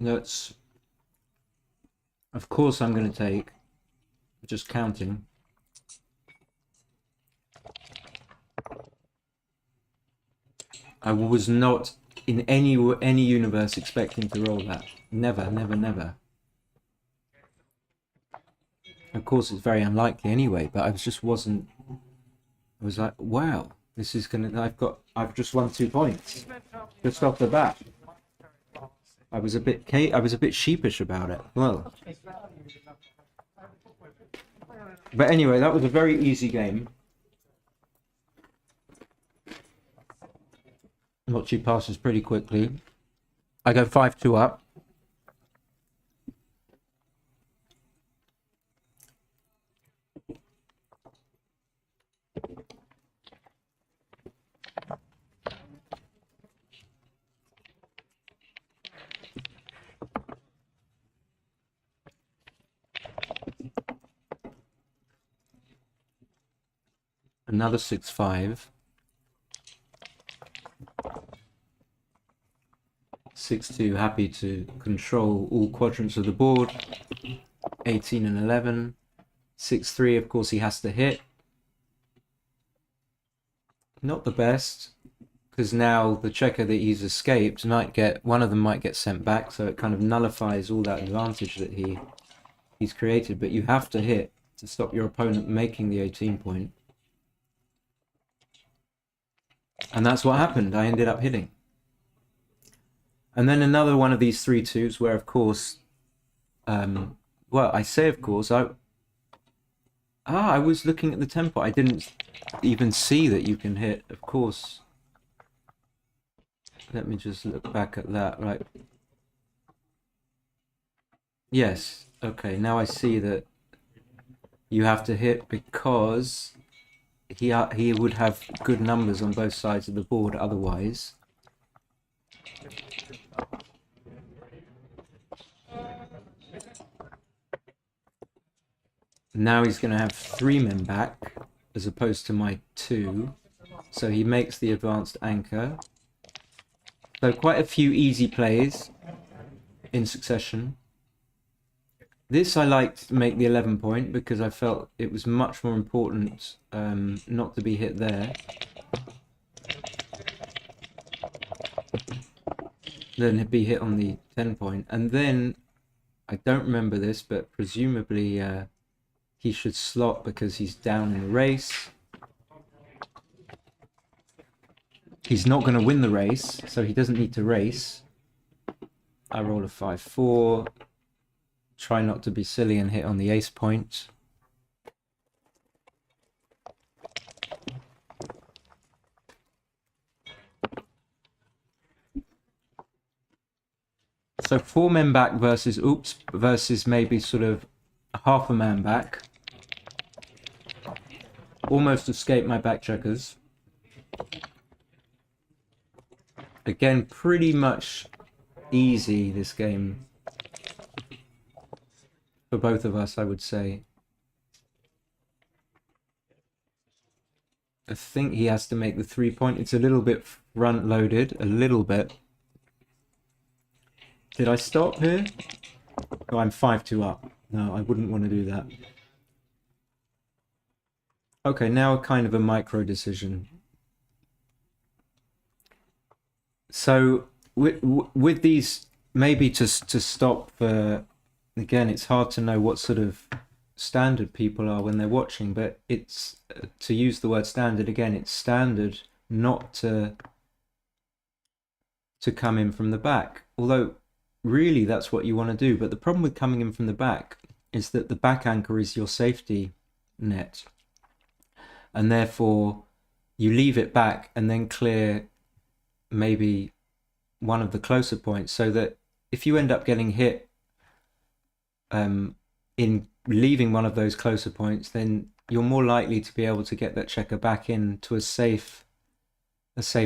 that's... Of course I'm going to take, just counting. I was not in any universe expecting to roll that. Never, never, never. Of course, it's very unlikely anyway, but I just wasn't... I was like, wow, this is gonna... I've just won 2 points. Just off the bat. I was a bit sheepish about it. Well... But anyway, that was a very easy game. Mochy passes pretty quickly. I go 5-2 up. Another 6-5. 6-2, happy to control all quadrants of the board. 18 and 11. 6-3, of course he has to hit. Not the best, because now the checker that he's escaped might get, one of them might get sent back, so it kind of nullifies all that advantage that he's created. But you have to hit to stop your opponent making the 18 point. And that's what happened. I ended up hitting. And then another one of these 3-2s where, of course, well, I say of course, I was looking at the tempo. I didn't even see that you can hit, of course. Let me just look back at that, right? Yes, okay, now I see that you have to hit because he would have good numbers on both sides of the board otherwise. Now he's going to have 3 men back as opposed to my 2. So he makes the advanced anchor. So quite a few easy plays in succession. This I liked to make the 11 point because I felt it was much more important not to be hit there than to be hit on the 10 point. And then, I don't remember this, but presumably he should slot because he's down in the race. He's not going to win the race, so he doesn't need to race. I roll a 5-4. Try not to be silly and hit on the ace point. So 4 men back versus maybe sort of half a man back. Almost escaped my back checkers. Again, pretty much easy this game. For both of us, I would say. I think he has to make the 3 point. It's a little bit front loaded, a little bit. Did I stop here? Oh, I'm 5-2 up. No, I wouldn't want to do that. Okay, now kind of a micro decision. So with these, maybe to stop for, again, it's hard to know what sort of standard people are when they're watching, but it's, to use the word standard again, it's standard not to come in from the back. Although, really, that's what you want to do. But the problem with coming in from the back is that the back anchor is your safety net. And therefore, you leave it back and then clear maybe one of the closer points, so that if you end up getting hit in leaving one of those closer points, then you're more likely to be able to get that checker back into a safe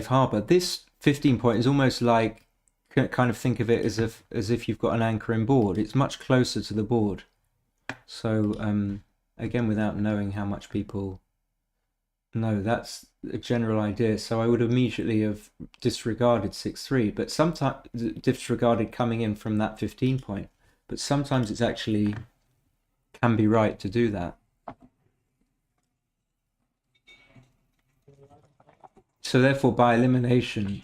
harbor. This 15 point is almost like, kind of think of it as if you've got an anchor in board. It's much closer to the board. So again, without knowing how much people know, that's a general idea. So I would immediately have disregarded 6-3, but sometimes disregarded coming in from that 15 point. But sometimes it's actually can be right to do that. So therefore, by elimination,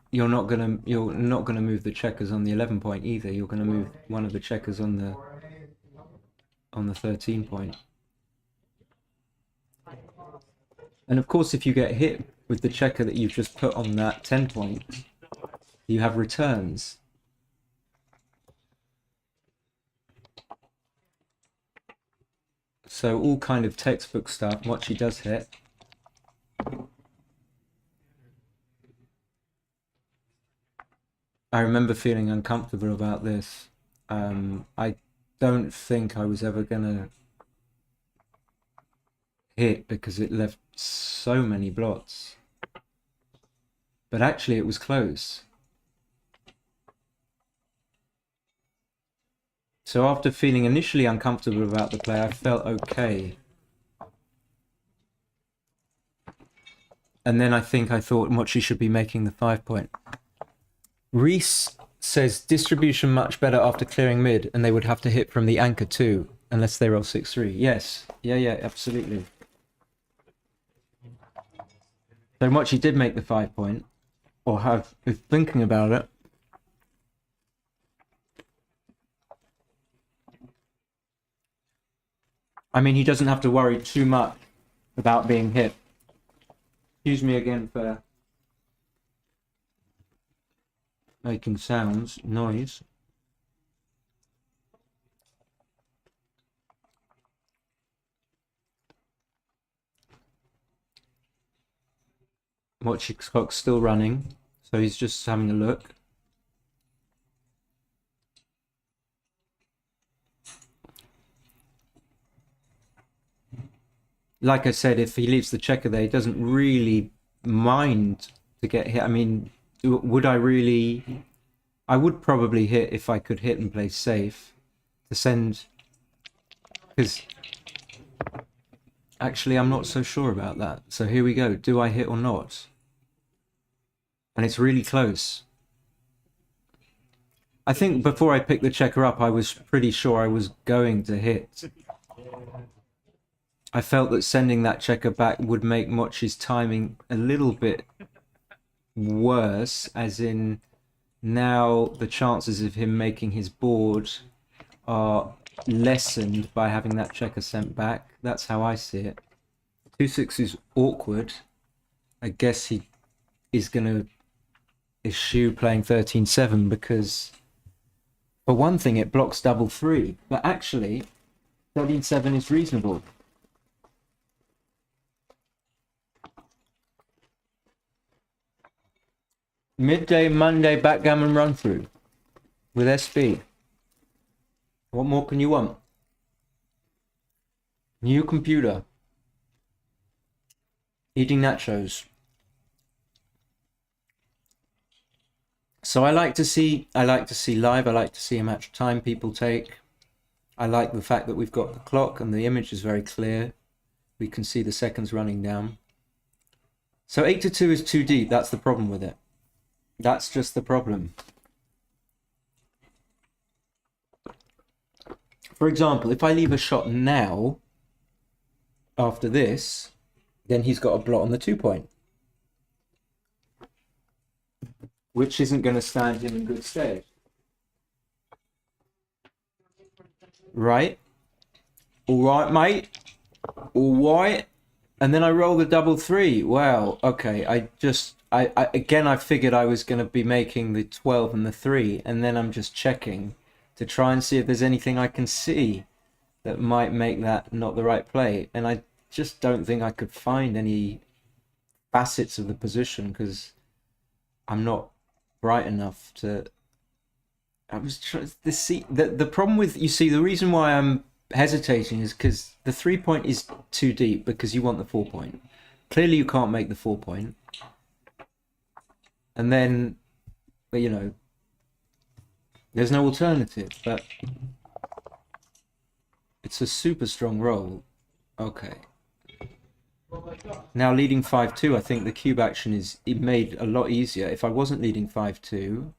you're not gonna move the checkers on the 11 point either. You're gonna move one of the checkers on the 13 point. And of course, if you get hit with the checker that you've just put on that 10 point, you have returns. So all kind of textbook stuff. Mochy does hit. I remember feeling uncomfortable about this. I don't think I was ever gonna hit because it left so many blots. But actually it was close. So after feeling initially uncomfortable about the play, I felt okay. And then I thought Mochy should be making the 5 point. Reese says distribution much better after clearing mid, and they would have to hit from the anchor too, unless they roll 6-3. Yes, yeah, absolutely. So Mochy did make the 5 point. or have is thinking about it. I mean, he doesn't have to worry too much about being hit. Excuse me again for making noise. Mochy clock's still running, so he's just having a look. Like I said, if he leaves the checker there, he doesn't really mind to get hit. I mean, would I really? I would probably hit if I could hit and play safe to send, because actually I'm not so sure about that. So here we go. Do I hit or not? And it's really close. I think before I picked the checker up, I was pretty sure I was going to hit. I felt that sending that checker back would make Mochy's timing a little bit worse, as in now the chances of him making his board are lessened by having that checker sent back. That's how I see it. 2-6 is awkward. I guess he is going to issue playing 13-7 because, for one thing, it blocks double 3. But actually, 13-7 is reasonable. Midday Monday backgammon run through with SB. What more can you want? New computer. Eating nachos. So I like to see live. I like to see how much time people take. I like the fact that we've got the clock and the image is very clear. We can see the seconds running down. So 8-2 is too deep. That's the problem with it. That's just the problem. For example, if I leave a shot now, after this, then he's got a blot on the 2-point, which isn't going to stand him in good stead. Right? All right, mate. All right. And then I roll the double 3. Wow. Okay. I figured I was going to be making the 12 and the 3, and then I'm just checking to try and see if there's anything I can see that might make that not the right play. And I just don't think I could find any facets of the position because I'm not bright enough to. I was trying to see the problem with, you see, the reason why I'm hesitating is because the 3-point is too deep because you want the 4-point. Clearly, you can't make the 4-point. And then, you know, there's no alternative, but it's a super strong roll. Okay. Now leading 5-2, I think the cube action is made a lot easier. If I wasn't leading 5-2,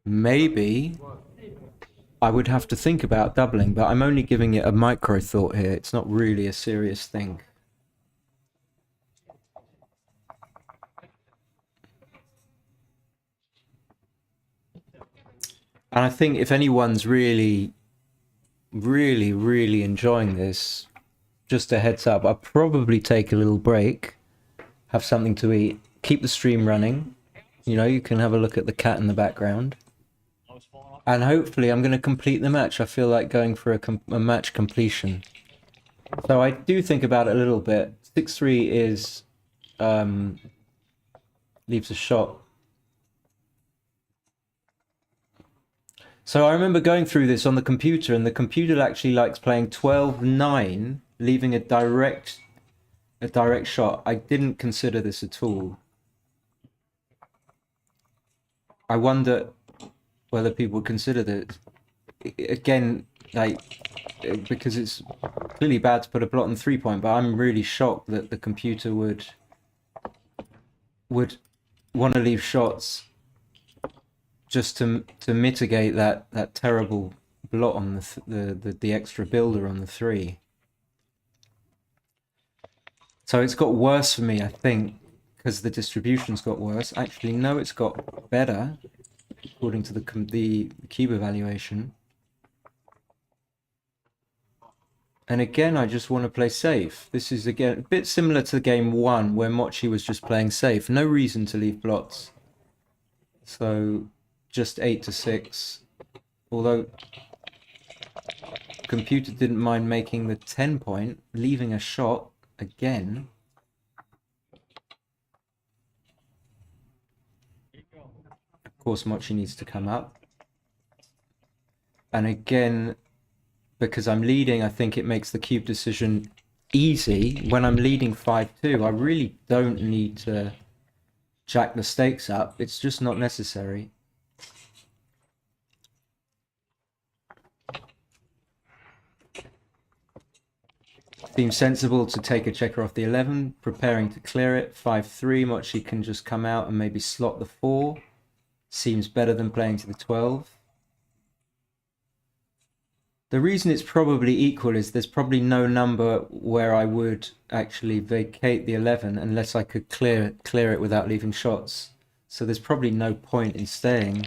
maybe I would have to think about doubling, but I'm only giving it a micro thought here. It's not really a serious thing. And I think if anyone's really enjoying this, just a heads up, I'll probably take a little break, have something to eat, keep the stream running. You know, you can have a look at the cat in the background. And hopefully I'm going to complete the match. I feel like going for a match completion. So I do think about it a little bit. 6-3 is leaves a shot. So I remember going through this on the computer, and the computer actually likes playing 12-9, leaving a direct shot. I didn't consider this at all. I wonder whether people consider that. Again, like, because it's clearly bad to put a blot on 3-point, but I'm really shocked that the computer would want to leave shots just to mitigate that terrible blot on the extra builder on the 3. So it's got worse for me, I think, because the distribution's got worse. Actually, no, it's got better according to the cube evaluation. And again, I just want to play safe. This is, again, a bit similar to game 1, where Mochy was just playing safe. No reason to leave blots. So, just 8 to 6. Although, computer didn't mind making the 10 point, leaving a shot again. Of course, Mochy needs to come up. And again, because I'm leading, I think it makes the cube decision easy. When I'm leading 5-2, I really don't need to jack the stakes up. It's just not necessary. Seems sensible to take a checker off the 11, preparing to clear it. 5-3, Mochy can just come out and maybe slot the 4. Seems better than playing to the 12. The reason it's probably equal is there's probably no number where I would actually vacate the 11 unless I could clear it without leaving shots. So there's probably no point in staying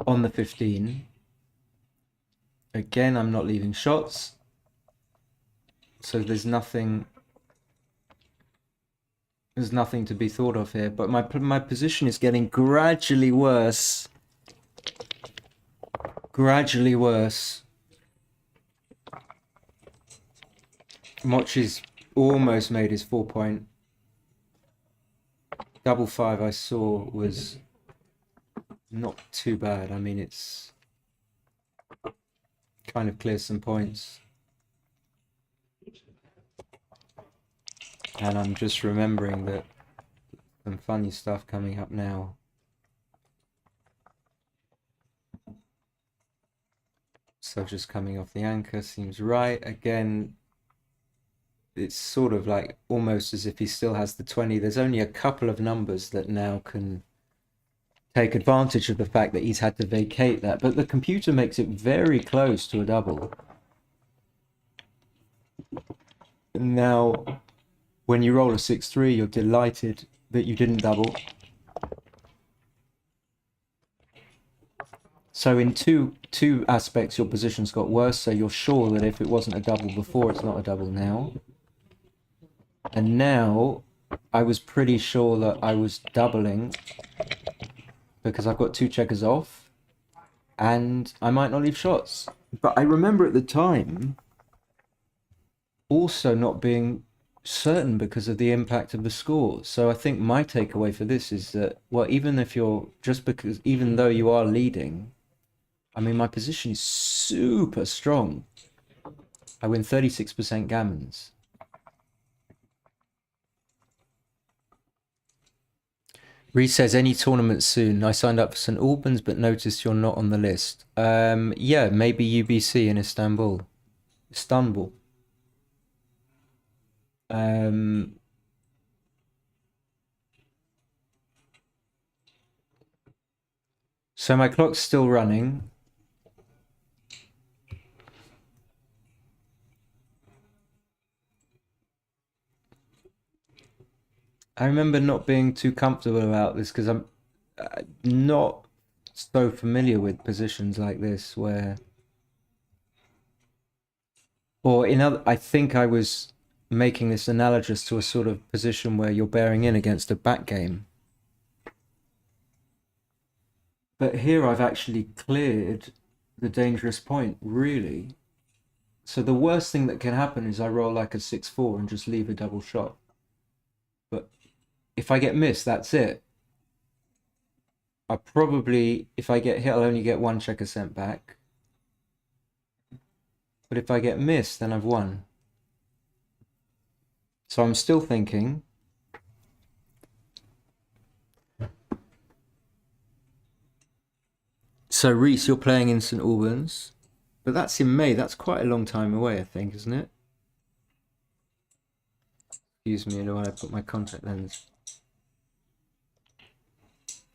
on the 15. Again, I'm not leaving shots. So there's nothing to be thought of here. But my position is getting gradually worse. Gradually worse. Mochy's almost made his 4 point. Double 5 I saw was not too bad. I mean, it's kind of clears some points. And I'm just remembering that some funny stuff coming up now. So just coming off the anchor seems right. Again, it's sort of like almost as if he still has the 20. There's only a couple of numbers that now can take advantage of the fact that he's had to vacate that. But the computer makes it very close to a double. Now, when you roll a 6-3, you're delighted that you didn't double. So in two aspects, your position's got worse. So you're sure that if it wasn't a double before, it's not a double now. And now, I was pretty sure that I was doubling because I've got 2 checkers off and I might not leave shots. But I remember at the time also not being certain because of the impact of the score. So I think my takeaway for this is that, well, even though you are leading, I mean, my position is super strong. I win 36% gammons. Reed says, any tournament soon? I signed up for St. Albans, but noticed you're not on the list. Yeah, maybe UBC in Istanbul. So my clock's still running. I remember not being too comfortable about this because I'm not so familiar with positions like this where, I think I was making this analogous to a sort of position where you're bearing in against a back game. But here I've actually cleared the dangerous point, really. So the worst thing that can happen is I roll like a 6-4 and just leave a double shot. But if I get missed, that's it. I probably, if I get hit, I'll only get 1 checker sent back. But if I get missed, then I've won. So I'm still thinking. So Reese, you're playing in St. Albans. But that's in May. That's quite a long time away, I think, isn't it? Excuse me while I put my contact lens.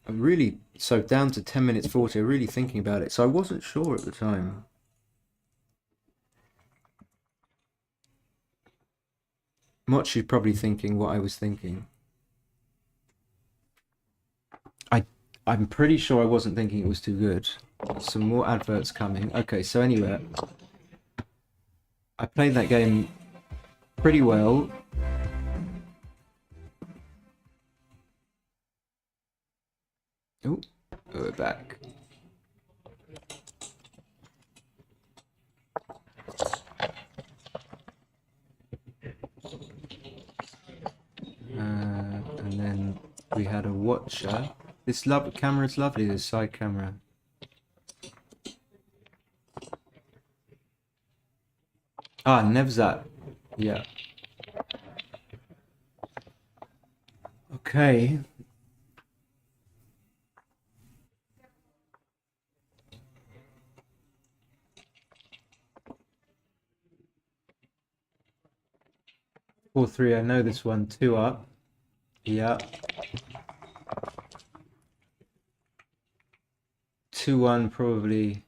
I'm really, so down to 10 minutes 40, I'm really thinking about it. So I wasn't sure at the time. Mochy's probably thinking what I was thinking. I'm pretty sure I wasn't thinking it was too good. Some more adverts coming. Okay, so anyway, I played that game pretty well. Oh, we're back. And then we had a watcher. This camera is lovely, this side camera. Ah, Nevzat. Yeah. Okay. Four, three, I know this one. 2 up. Yeah. 2-1 probably.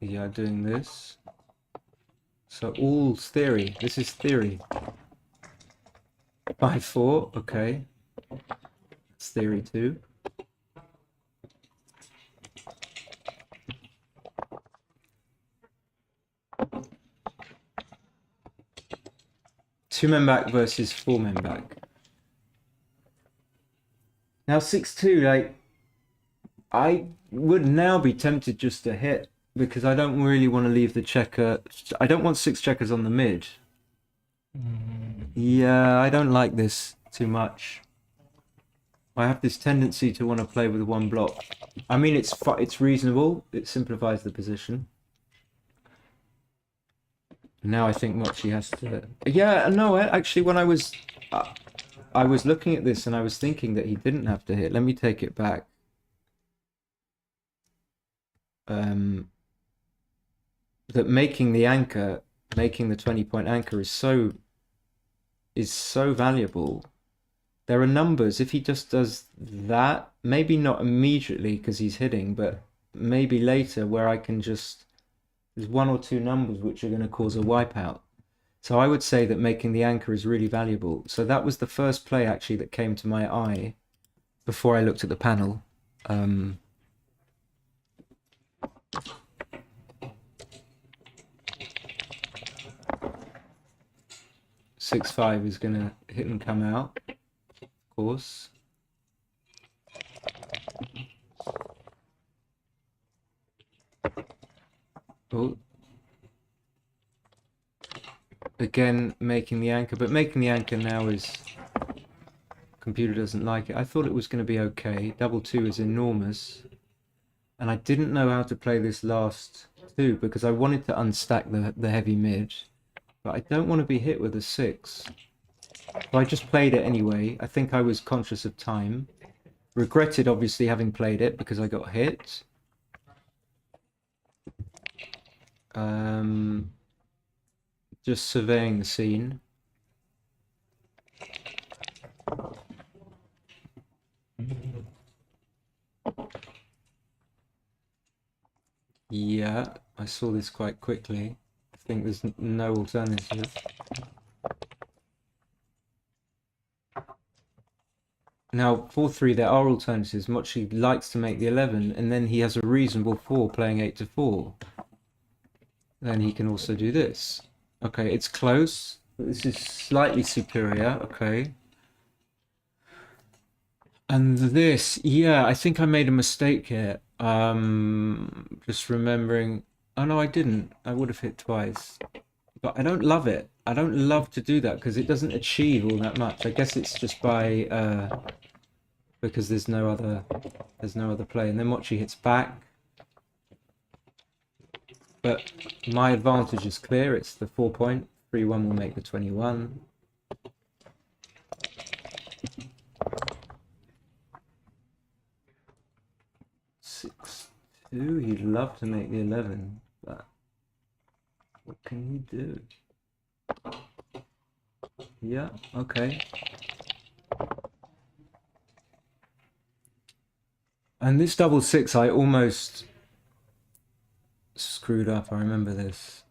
Yeah, doing this. So all's theory. This is theory. 5-4. Okay. That's theory 2. Two men back versus 4 men back. Now 6-2, like, I would now be tempted just to hit because I don't really want to leave the checker. I don't want 6 checkers on the mid. Yeah, I don't like this too much. I have this tendency to want to play with 1 block. I mean, it's reasonable. It simplifies the position. Now I think Mochy has to. Yeah, no. Actually, when I was looking at this and I was thinking that he didn't have to hit. Let me take it back. That making the 20-point anchor is so valuable. There are numbers. If he just does that, maybe not immediately because he's hitting, but maybe later where I can just. There's 1 or 2 numbers which are going to cause a wipeout. So I would say that making the anchor is really valuable. So that was the first play actually that came to my eye before I looked at the panel. 6-5 is going to hit and come out, of course. Oh. Again, making the anchor, but making the anchor now is... Computer doesn't like it. I thought it was going to be okay. 2-2 is enormous. And I didn't know how to play this last 2 because I wanted to unstack the heavy mid. But I don't want to be hit with a 6. So I just played it anyway. I think I was conscious of time. Regretted, obviously, having played it because I got hit. Just surveying the scene. Yeah, I saw this quite quickly. I think there's no alternative. Now, 4-3, there are alternatives. Mochy likes to make the 11, and then he has a reasonable 4 playing 8-4. Then he can also do this. Okay, it's close, but this is slightly superior. Okay. And this, yeah, I think I made a mistake here. Just remembering. Oh no, I didn't. I would have hit twice. But I don't love it. I don't love to do that because it doesn't achieve all that much. I guess it's just by because there's no other play. And then Mochy hits back. But my advantage is clear. It's the 4-point. 3-1 will make the 21. He'd love to make the 11, but what can he do? Yeah, okay. And this 6-6, I almost screwed up. I remember this.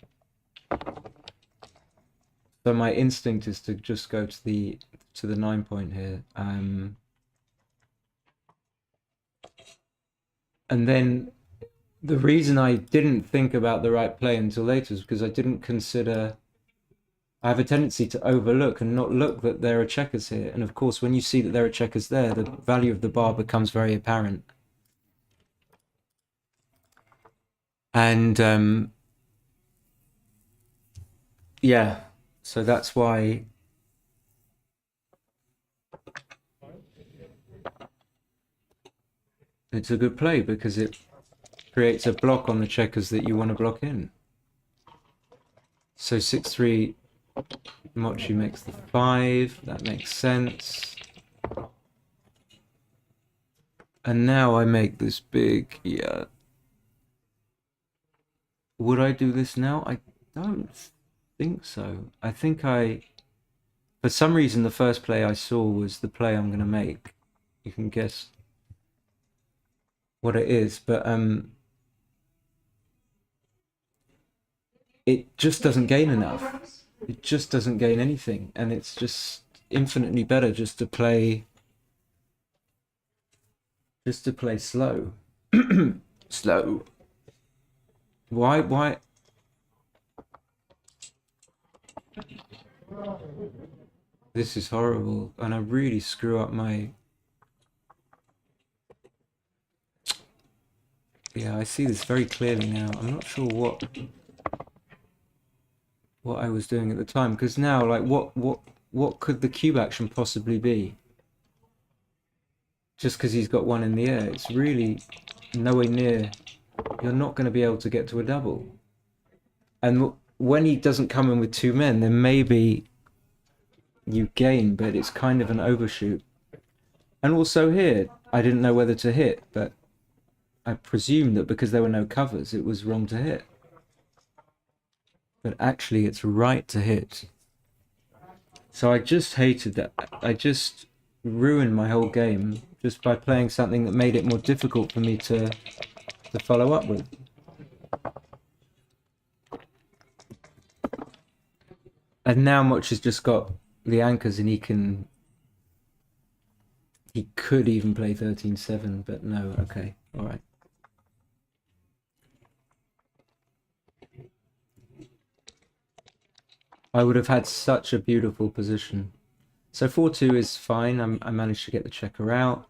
So my instinct is to just go to the 9-point here. And then the reason I didn't think about the right play until later is because I didn't consider. I have a tendency to overlook and not look that there are checkers here. And of course, when you see that there are checkers there, the value of the bar becomes very apparent. And yeah, so that's why it's a good play, because it creates a block on the checkers that you want to block in. So 6-3, Mochy makes the 5. That makes sense. And now I make this big, yeah. Would I do this now? I don't think so. I think for some reason, the first play I saw was the play I'm going to make. You can guess what it is, but it just doesn't gain enough. It just doesn't gain anything, and it's just infinitely better just to play slow. Slow. Why? This is horrible, and I really screw up my... Yeah, I see this very clearly now. I'm not sure what I was doing at the time, because now, like, what could the cube action possibly be? Just because he's got one in the air, it's really nowhere near. You're not going to be able to get to a double. And when he doesn't come in with 2 men, then maybe you gain, but it's kind of an overshoot. And also here, I didn't know whether to hit, but I presumed that because there were no covers, it was wrong to hit. But actually, it's right to hit. So I just hated that. I just ruined my whole game just by playing something that made it more difficult for me to follow up with. And now Mochy has just got the anchors, and he could even play 13-7, but no, okay, all right. I would have had such a beautiful position. So 4-2 is fine. I managed to get the checker out.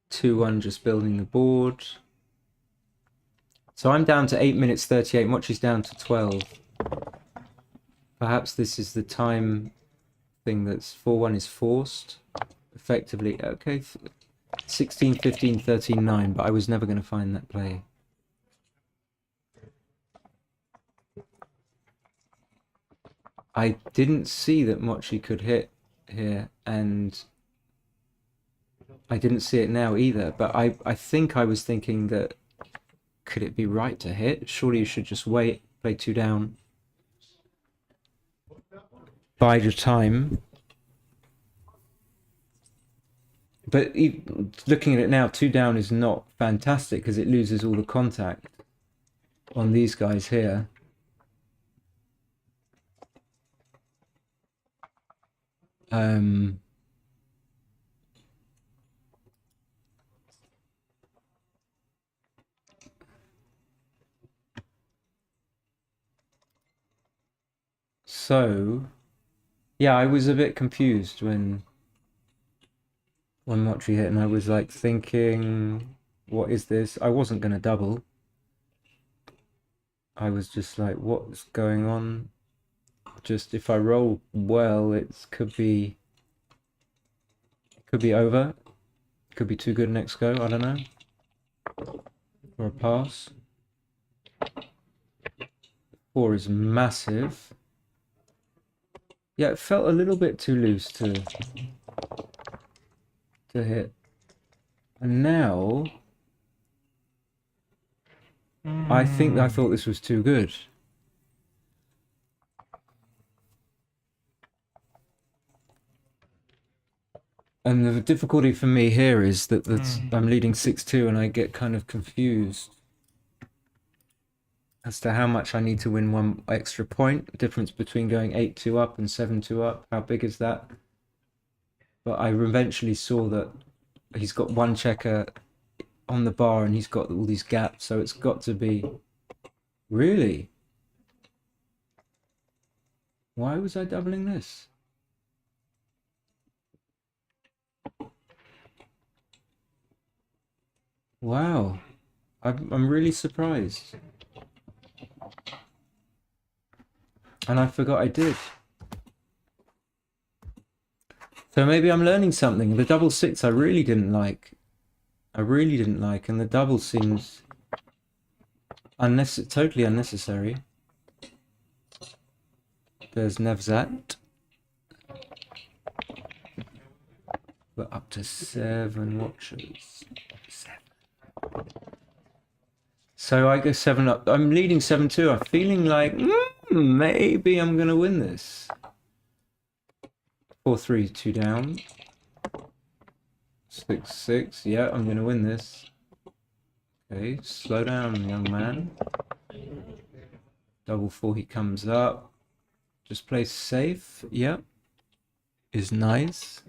Two one, just building the board. So I'm down to 8 minutes 38. Mochy's down to 12. Perhaps this is the time thing that's 4-1 is forced. Effectively, okay, 16, 15, 13, 9, but I was never going to find that play. I didn't see that Mochy could hit here, and I didn't see it now either, but I think I was thinking that, could it be right to hit? Surely you should just wait, play 2 down, bide your time. But looking at it now, 2 down is not fantastic because it loses all the contact on these guys here. So, yeah, I was a bit confused when Mochy hit, and I was like thinking, what is this? I wasn't going to double. I was just like, what's going on? Just if I roll well, it could be over. Could be too good next go, I don't know. Or a pass. 4 is massive. Yeah, it felt a little bit too loose to hit. And now I thought this was too good. And the difficulty for me here is that I'm leading 6-2 and I get kind of confused. as to how much I need to win one extra point. The difference between going 8-2 up and 7-2 up. How big is that? But I eventually saw that he's got one checker on the bar and he's got all these gaps, so it's got to be... Really? Why was I doubling this? Wow. I'm really surprised. And I forgot I did. So maybe I'm learning something. The double six I really didn't like. And the double seems totally unnecessary. There's Nevzat. We're up to 7 watches. 7. So I go 7 up. I'm leading 7-2. I'm feeling like maybe I'm gonna win this. 4-3, 2 down. 6-6. Yeah, I'm gonna win this. Okay, slow down, young man. Double 4, he comes up. Just play safe. Yep. Is nice.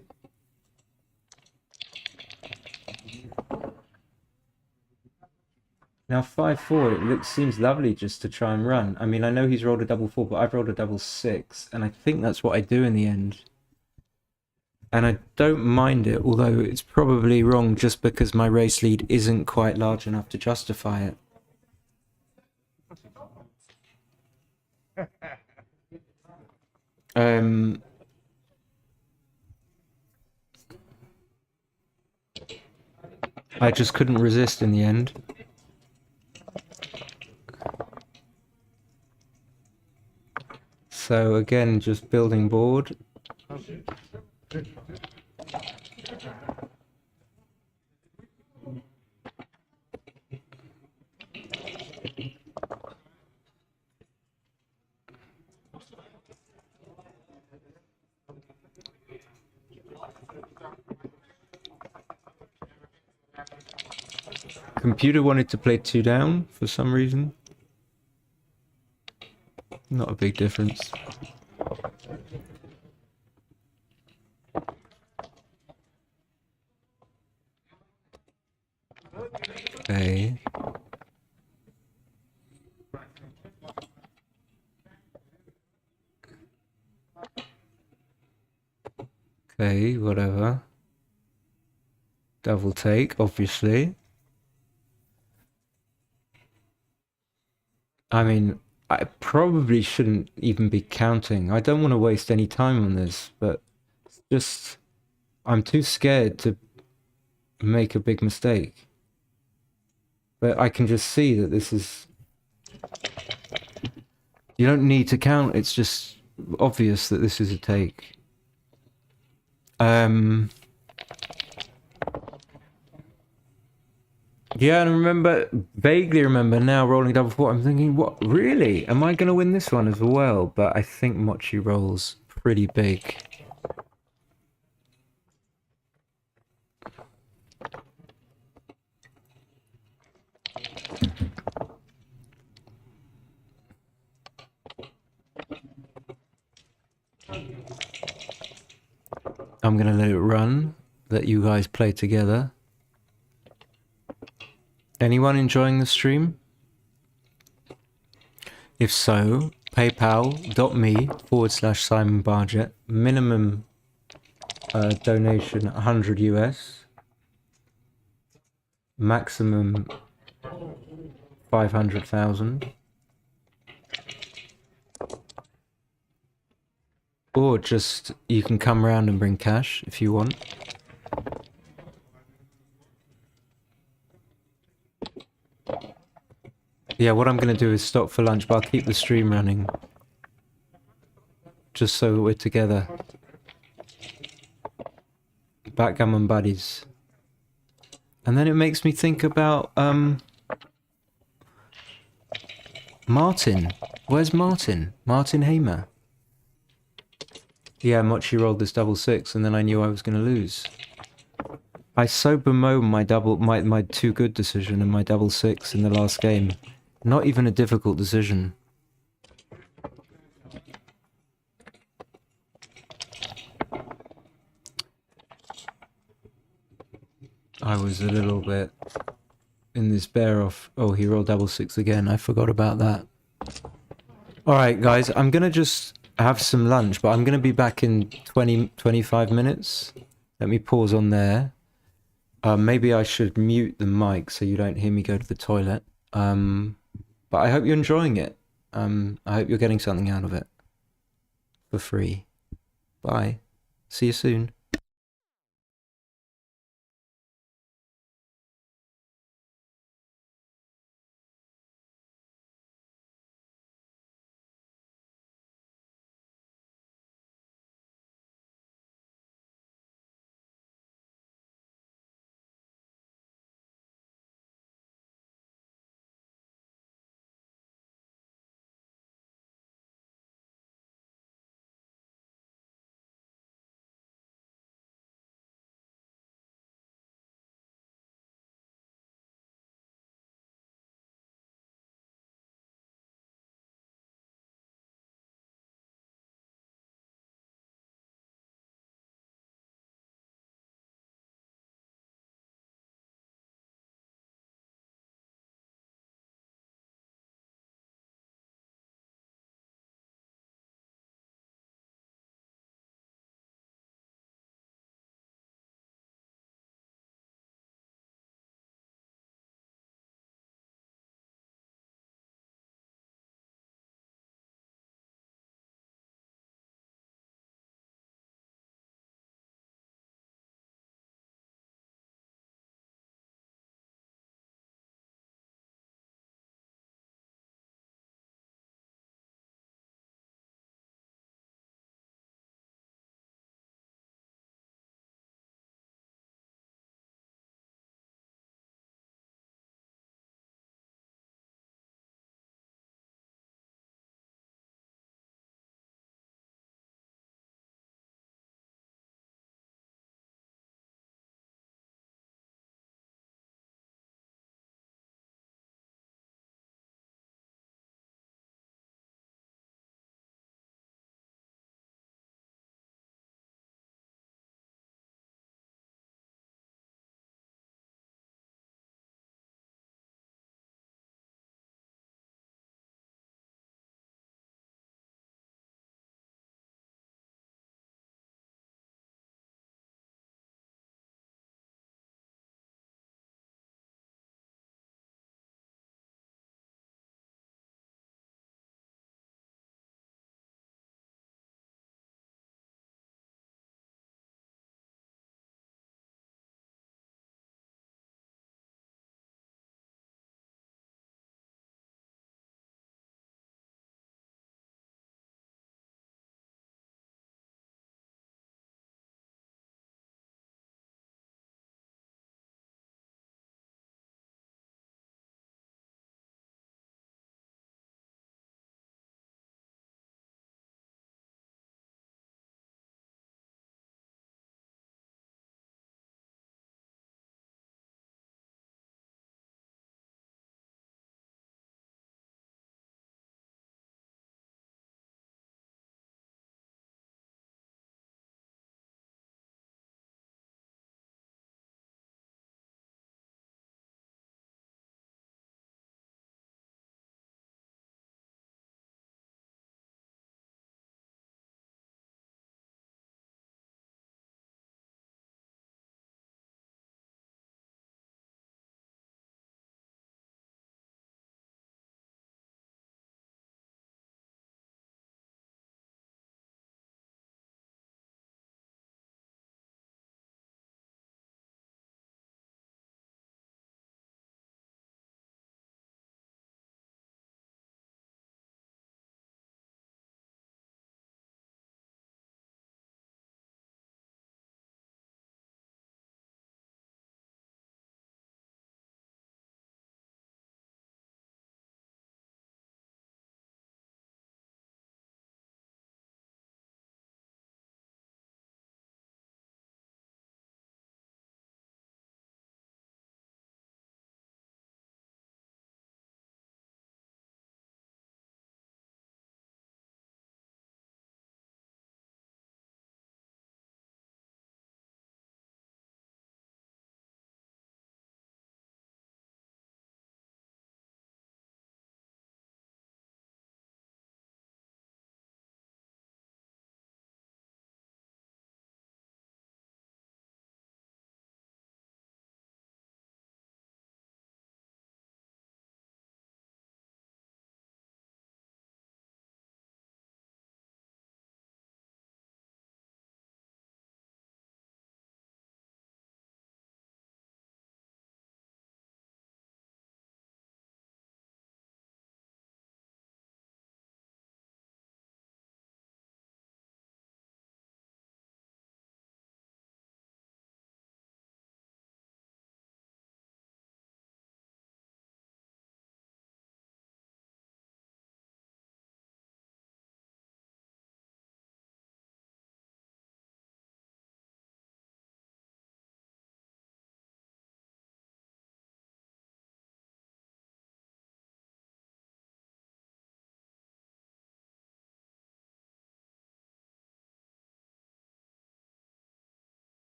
Now 5-4, it seems lovely just to try and run. I mean, I know he's rolled a double 4, but I've rolled a double 6, and I think that's what I do in the end. And I don't mind it, although it's probably wrong just because my race lead isn't quite large enough to justify it. I just couldn't resist in the end. So again, just building board. Computer wanted to play 2 down for some reason. Not a big difference. Okay. Okay, whatever. Double take, obviously. I mean, I probably shouldn't even be counting. I don't want to waste any time on this, but it's just... I'm too scared to make a big mistake. But I can just see that this is... You don't need to count, it's just obvious that this is a take. Yeah, and vaguely remember now rolling double 4. I'm thinking, what, really? Am I going to win this one as well? But I think Mochy rolls pretty big. I'm going to let it run, let you guys play together. Anyone enjoying the stream? If so, paypal.me/Simon Bargett. Minimum donation 100 US. Maximum 500,000. Or just, you can come around and bring cash if you want. Yeah, what I'm going to do is stop for lunch, but I'll keep the stream running. Just so that we're together. Backgammon buddies. And then it makes me think about, Martin. Where's Martin? Martin Hamer. Yeah, Mochy rolled this double 6, and then I knew I was going to lose. I so bemoan my my too good decision and my double 6 in the last game. Not even a difficult decision. I was a little bit in this bear off. Oh, he rolled double six again. I forgot about that. Alright, guys, I'm gonna just have some lunch, but I'm gonna be back in 25 minutes. Let me pause on there. Maybe I should mute the mic so you don't hear me go to the toilet. But I hope you're enjoying it. I hope you're getting something out of it. For free. Bye. See you soon.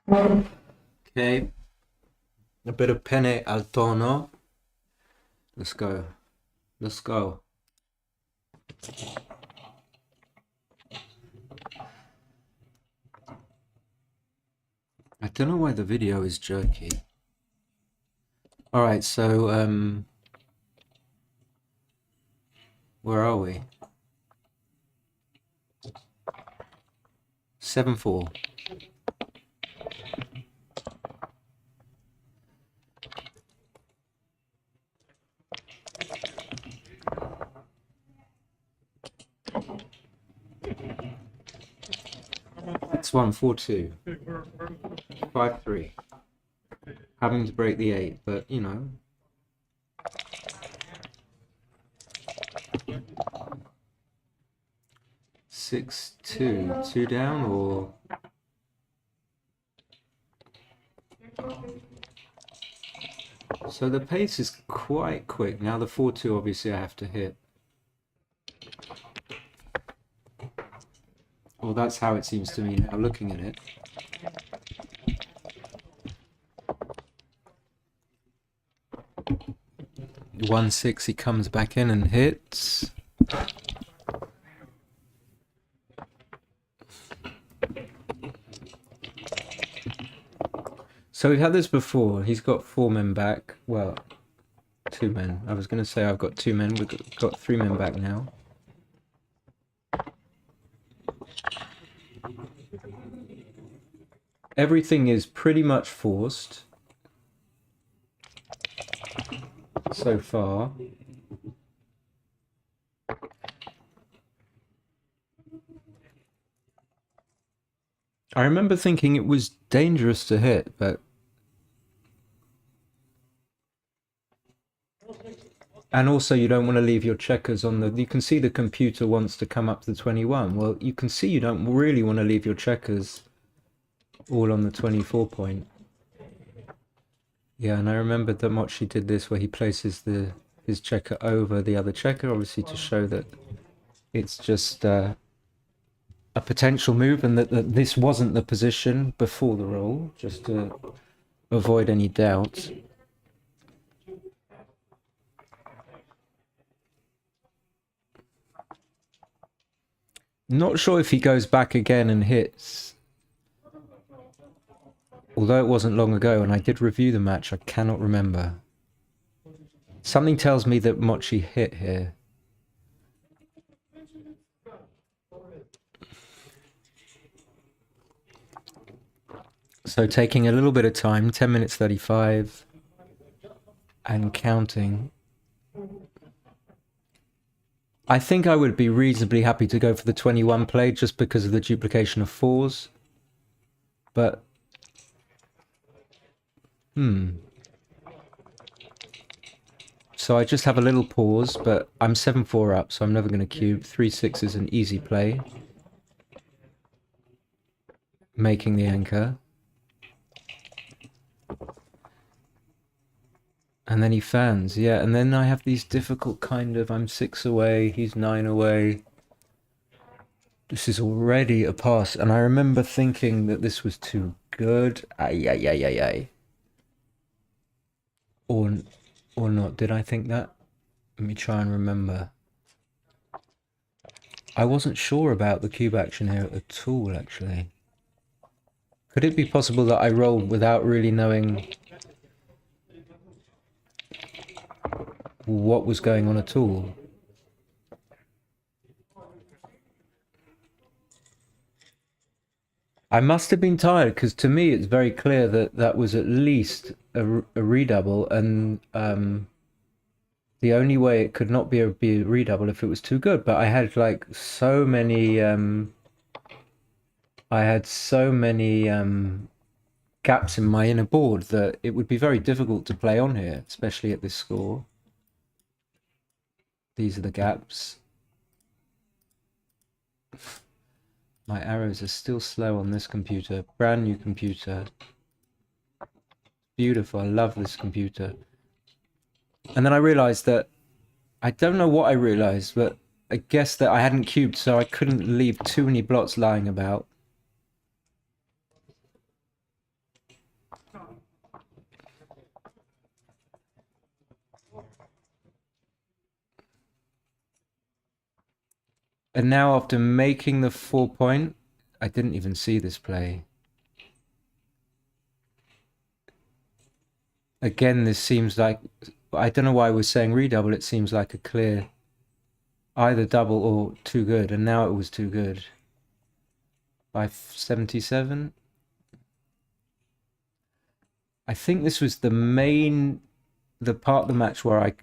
Okay. A bit of penne al tonno. Let's go. Let's go. I don't know why the video is jerky. Alright, so, where are we? 7-4. It's 1-4-2. 5-3. Having to break the 8, but you know. Six, two down, or so the pace is quite quick. Now the 4-2 obviously I have to hit. Well, that's how it seems to me now, looking at it. One six, he comes back in and hits. So we've had this before. He's got 4 men back. Well, 2 men. I was going to say I've got 2 men. We've got 3 men back now. Everything is pretty much forced so far. I remember thinking it was dangerous to hit, but and also you don't want to leave your checkers on the... You can see the computer wants to come up to the 21. Well, you can see you don't really want to leave your checkers all on the 24 point. Yeah, and I remember that Mochy did this where he places his checker over the other checker, obviously to show that it's just a potential move and that this wasn't the position before the roll, just to avoid any doubt. Not sure if he goes back again and hits. Although it wasn't long ago and I did review the match, I cannot remember. Something tells me that Mochy hit here. So taking a little bit of time, 10 minutes 35, and counting. I think I would be reasonably happy to go for the 21 play just because of the duplication of 4s. But so I just have a little pause, but I'm 7-4 up, so I'm never going to cube. 3-6 is an easy play. Making the anchor. And then he fans, yeah, and then I have these difficult kind of, I'm 6 away, he's 9 away. This is already a pass, and I remember thinking that this was too good. Ay. Or not, did I think that? Let me try and remember. I wasn't sure about the cube action here at all, actually. Could it be possible that I rolled without really knowing what was going on at all? I must have been tired, because to me it's very clear that that was at least a redouble, and the only way it could not be a redouble if it was too good. But I had like so many gaps in my inner board that it would be very difficult to play on here, especially at this score. These are the gaps. My arrows are still slow on this computer. Brand new computer. Beautiful. I love this computer. And then I realized that, I don't know what I realized, but I guess that I hadn't cubed, so I couldn't leave too many blots lying about. And now after making the 4 point, I didn't even see this play. Again, this seems like, I don't know why I was saying redouble, it seems like a clear either double or too good, and now it was too good. By 77. I think this was the part of the match where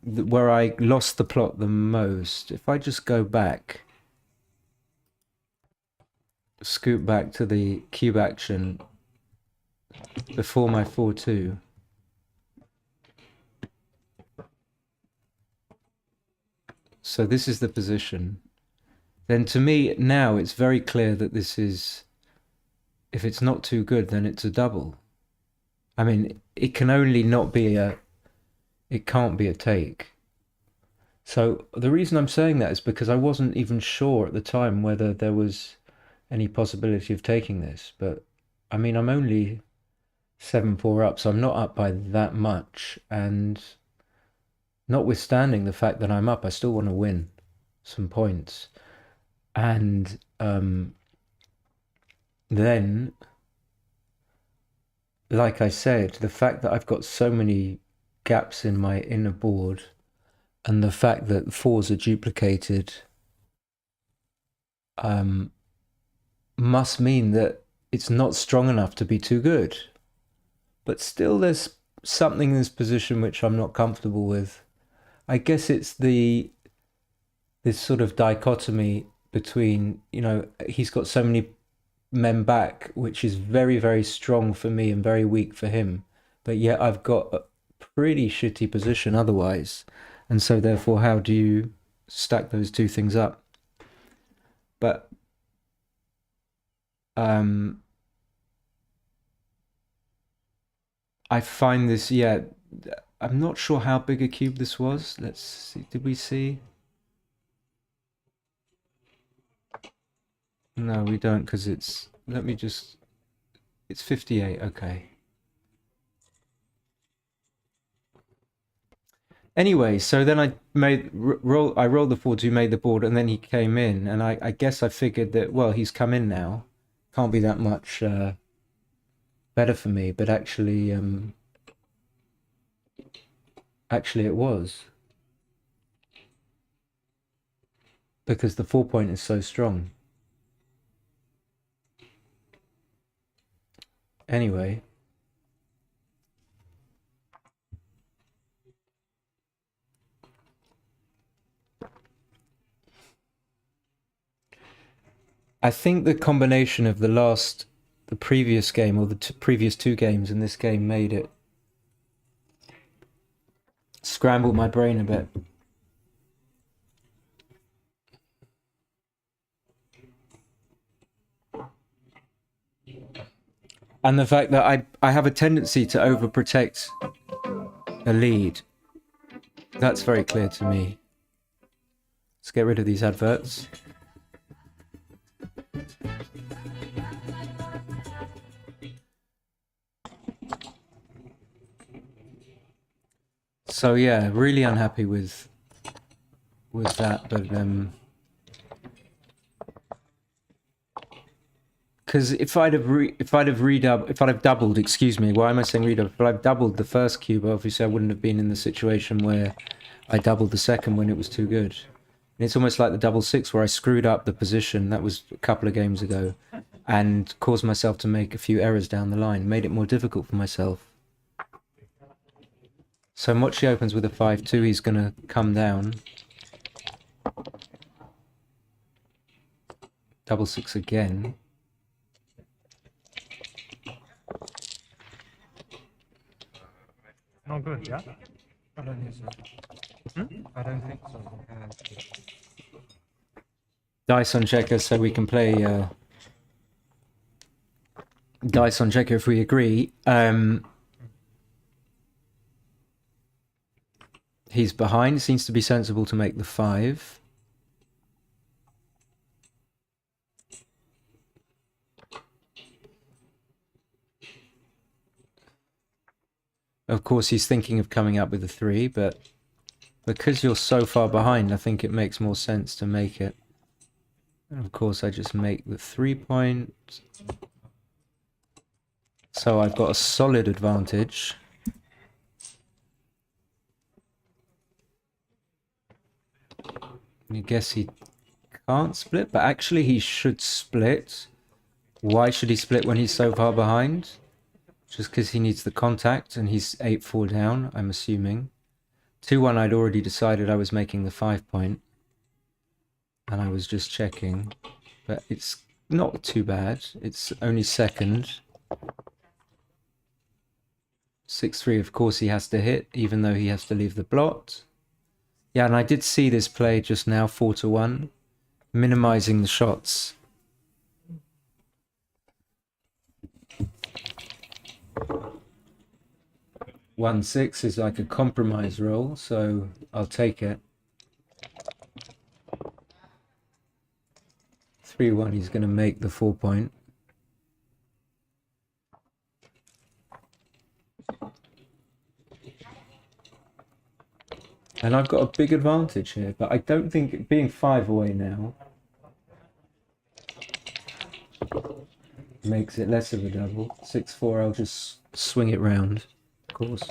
where I lost the plot the most. If I just go back, scoot back to the cube action before my 4-2. So this is the position. Then to me now it's very clear that this is, if it's not too good, then it's a double. I mean, it can only not be it can't be a take. So the reason I'm saying that is because I wasn't even sure at the time whether there was any possibility of taking this. But I mean, I'm only 7-4 up, so I'm not up by that much. And notwithstanding the fact that I'm up, I still want to win some points. And then, like I said, the fact that I've got so many gaps in my inner board and the fact that fours are duplicated must mean that it's not strong enough to be too good. But still there's something in this position which I'm not comfortable with. I guess it's this sort of dichotomy between, you know, he's got so many men back, which is very, very strong for me and very weak for him. But yet I've got a pretty shitty position otherwise. And so therefore, how do you stack those two things up? But I find this, yeah, I'm not sure how big a cube this was. Let's see, did we see? No, we don't, because it's, let me just, it's 58, okay. Anyway, so then I rolled the 4-2, made the board, and then he came in, and I guess I figured that, well, he's come in now. Can't be that much better for me, but actually it was. Because the 4 point is so strong. Anyway. I think the combination of the previous game, or the previous two games in this game, made it scrambled my brain a bit. And the fact that I have a tendency to overprotect a lead. That's very clear to me. Let's get rid of these adverts. So yeah, really unhappy with that, but because if I'd have doubled, excuse me, why am I saying redoubled? If I've doubled the first cube, obviously I wouldn't have been in the situation where I doubled the second when it was too good. And it's almost like the double six where I screwed up the position. That was a couple of games ago, and caused myself to make a few errors down the line, made it more difficult for myself. So Mochy opens with a 5-2, he's going to come down. Double six again. No good, yeah? I don't think so. I don't think so. Dice on checker, so we can play dice on checker if we agree. He's behind. Seems to be sensible to make the 5. Of course, he's thinking of coming up with a 3, but Because you're so far behind, I think it makes more sense to make it. And of course, I just make the 3 point. So I've got a solid advantage. I guess he can't split, but actually he should split. Why should he split when he's so far behind? Just because he needs the contact and he's 8-4 down, I'm assuming. 2-1, I'd already decided I was making the 5 point. And I was just checking. But it's not too bad. It's only second. 6-3, of course he has to hit, even though he has to leave the blot. Yeah, and I did see this play just now, 4-1. Minimizing the shots. One 6 is like a compromise roll, so I'll take it. 3-1, he's going to make the 4 point. And I've got a big advantage here, but I don't think being 5 away now makes it less of a double. 6-4, I'll just swing it round, of course.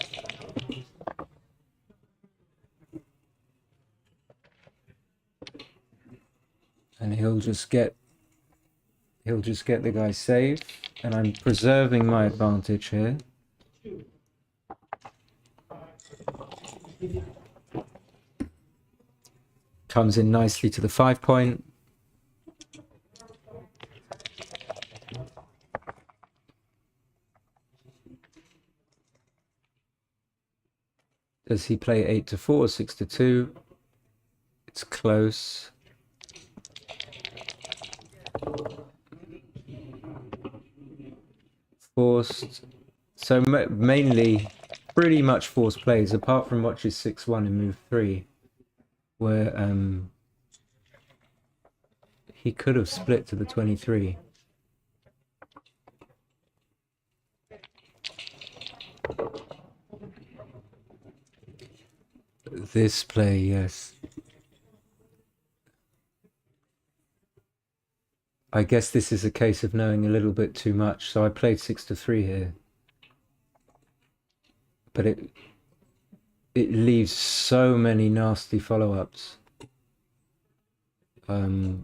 And he'll just get the guy safe, and I'm preserving my advantage here. Comes in nicely to the 5 point. Does he play 8-4 or 6-2? It's close. Forced. So mainly, pretty much forced plays, apart from Mochy's 6-1 in move 3, where he could have split to the 23. This play, yes. I guess this is a case of knowing a little bit too much, so I played 6-3 here. But it leaves so many nasty follow-ups. I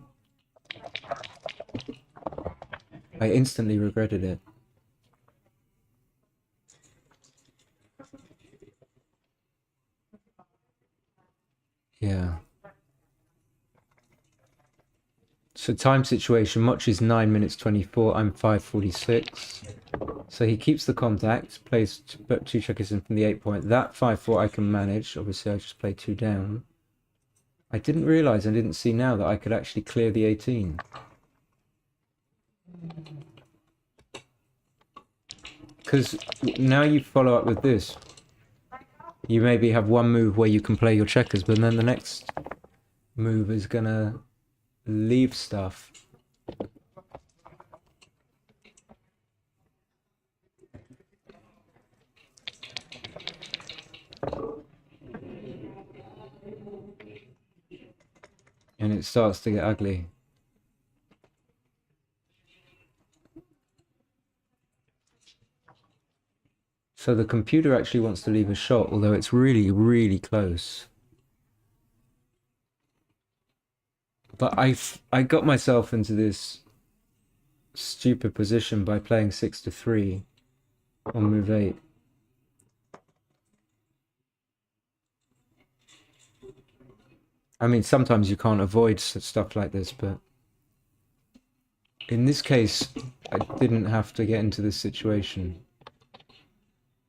instantly regretted it. Yeah. So time situation, Mochy's 9 minutes 24, I'm 5:46. So he keeps the contact, plays two checkers in from the 8 point. That 5-4 I can manage. Obviously I just play 2 down. I didn't realize, I didn't see now that I could actually clear the 18. Because now you follow up with this. You maybe have one move where you can play your checkers, but then the next move is gonna leave stuff. And it starts to get ugly. So the computer actually wants to leave a shot, although it's really, really close. But I got myself into this stupid position by playing 6-3 on move 8. I mean, sometimes you can't avoid stuff like this, but in this case, I didn't have to get into this situation.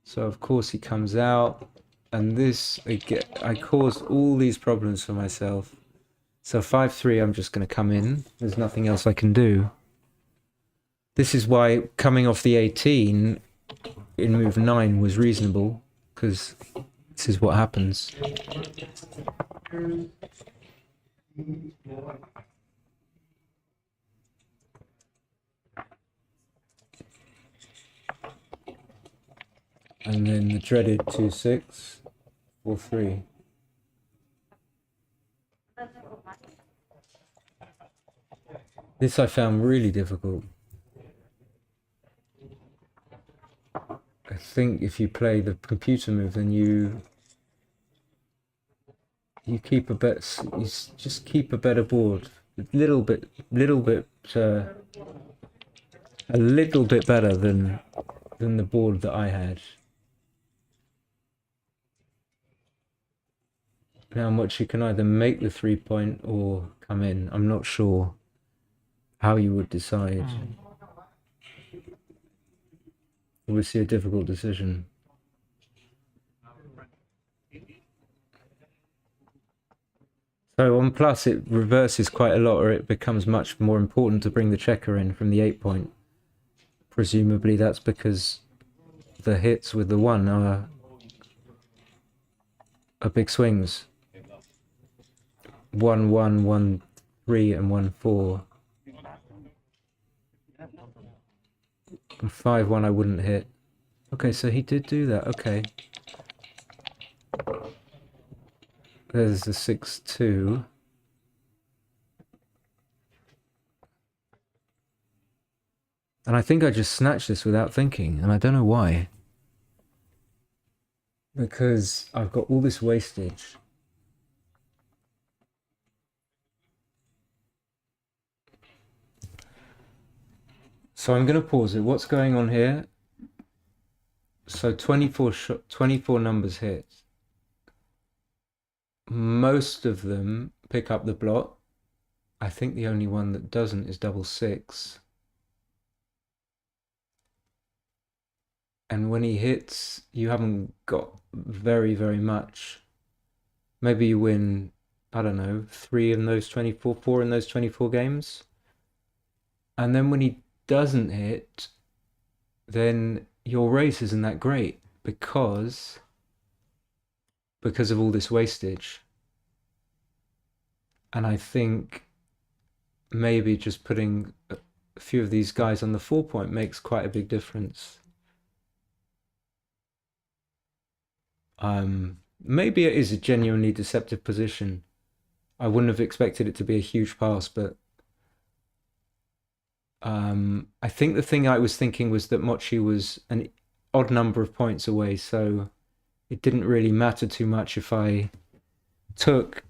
So of course he comes out, and this, again, I caused all these problems for myself. So 5-3, I'm just going to come in. There's nothing else I can do. This is why coming off the 18 in move 9 was reasonable, because this is what happens. And then the dreaded 2-6, 4-3. This I found really difficult. I think if you play the computer move, then you keep a bet. You just keep a better board. A little bit better than the board that I had. Now, Mochy can either make the 3-point or come in. I'm not sure how you would decide. Obviously, a difficult decision. So on plus, it reverses quite a lot, or it becomes much more important to bring the checker in from the 8-point. Presumably, that's because the hits with the 1 are big swings. 1, 1, 1, 3, and 1, 4. And 5, 1 I wouldn't hit. Okay, so he did do that. Okay. There's the 6, 2. And I think I just snatched this without thinking, and I don't know why. Because I've got all this wastage. So I'm going to pause it. What's going on here? So 24 numbers hit. Most of them pick up the blot. I think the only one that doesn't is double 6. And when he hits, you haven't got very, very much. Maybe you win, I don't know, 3 in those 24, 4 in those 24 games. And then when he doesn't hit, then your race isn't that great because of all this wastage. And I think maybe just putting a few of these guys on the 4-point makes quite a big difference. Maybe it is a genuinely deceptive position. I wouldn't have expected it to be a huge pass, but I think the thing I was thinking was that Mochy was an odd number of points away, so it didn't really matter too much if I took,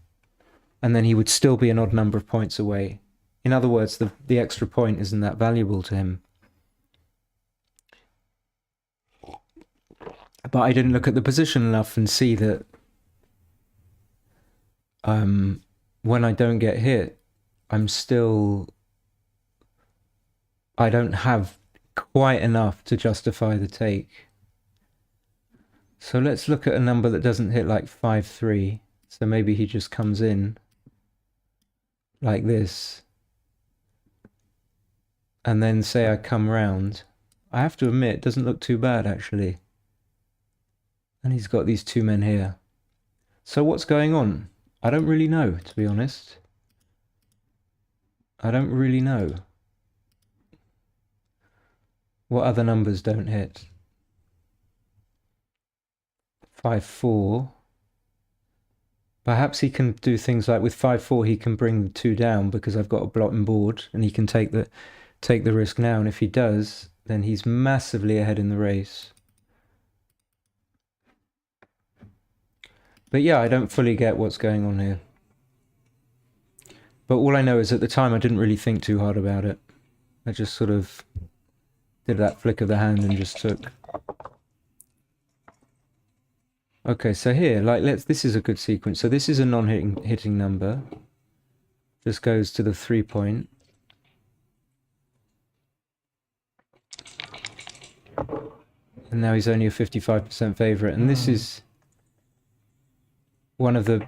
and then he would still be an odd number of points away. In other words, the extra point isn't that valuable to him. But I didn't look at the position enough and see that when I don't get hit, I don't have quite enough to justify the take. So let's look at a number that doesn't hit like 5-3. So maybe he just comes in like this. And then say I come round. I have to admit, it doesn't look too bad actually. And he's got these 2 men here. So what's going on? I don't really know, to be honest. I don't really know. What other numbers don't hit? 5-4. Perhaps he can do things like with 5-4 he can bring the 2 down because I've got a blotting board and he can take the risk now, and if he does, then he's massively ahead in the race. But yeah, I don't fully get what's going on here. But all I know is at the time I didn't really think too hard about it. I just sort of did that flick of the hand and just took. Okay, so here, like this is a good sequence. So this is a non-hitting number. Just goes to the 3-point. And now he's only a 55% favorite. And this is one of the...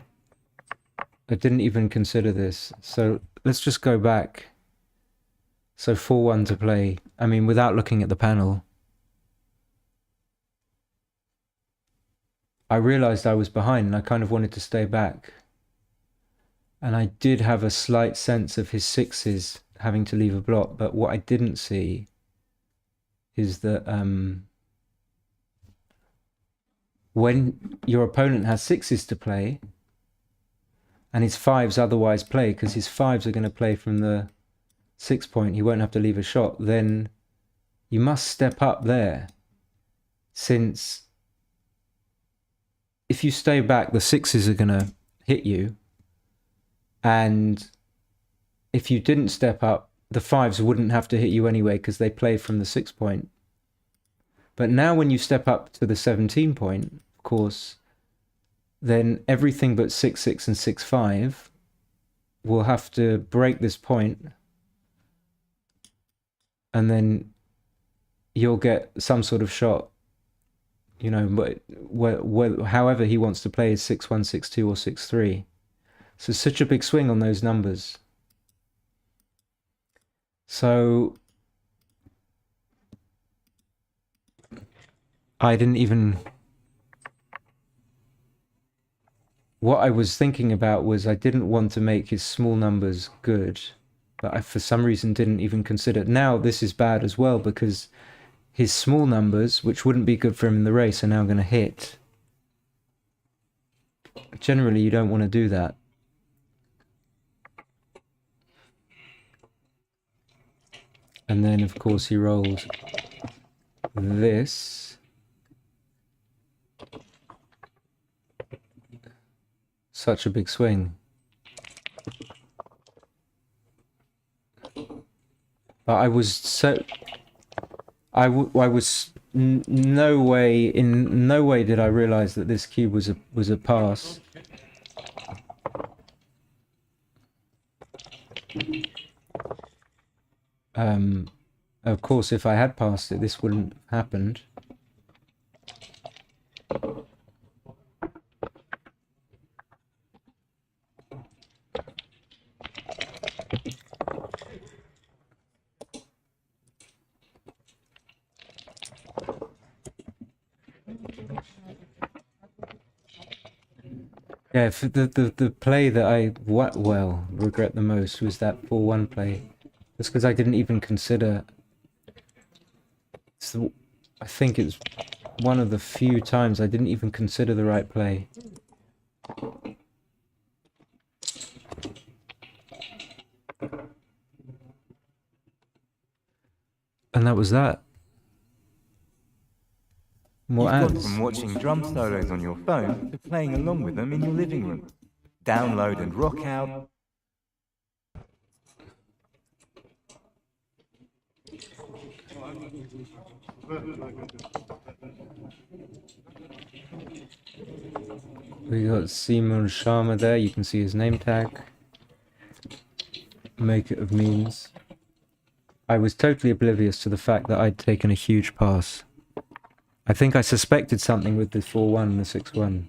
I didn't even consider this. So let's just go back. So 4-1 to play. I mean, without looking at the panel. I realized I was behind and I kind of wanted to stay back. And I did have a slight sense of his 6s having to leave a blot. But what I didn't see is that when your opponent has 6s to play and his 5s otherwise play, because his 5s are going to play from the 6 point, he won't have to leave a shot, then you must step up there. Since if you stay back, the 6s are going to hit you. And if you didn't step up, the 5s wouldn't have to hit you anyway because they play from the 6 point. But now when you step up to the 17 point, of course, then everything but 6-6 and 6-5 will have to break this point, and then you'll get some sort of shot. You know, but however he wants to play is 6-1, 6-2 or 6-3. So such a big swing on those numbers. So I didn't even... What I was thinking about was I didn't want to make his small numbers good, but I for some reason didn't even consider. Now this is bad as well because his small numbers, which wouldn't be good for him in the race, are now going to hit. Generally, you don't want to do that. And then, of course, he rolled this. Such a big swing. But I was so... I was no way, in no way did I realize that this cube was a pass. Of course, if I had passed it, this wouldn't have happened. Yeah, for the play that I regret the most was that 4-1 play. That's because I didn't even consider. I think it's one of the few times I didn't even consider the right play. And that was that. More You've gone ads. from watching drum solos on your phone to playing along with them in your living room. Download and rock out. We got Simon Sharma there. You can see his name tag. Make it of means. I was totally oblivious to the fact that I'd taken a huge pass. I think I suspected something with the 4-1 and the 6-1.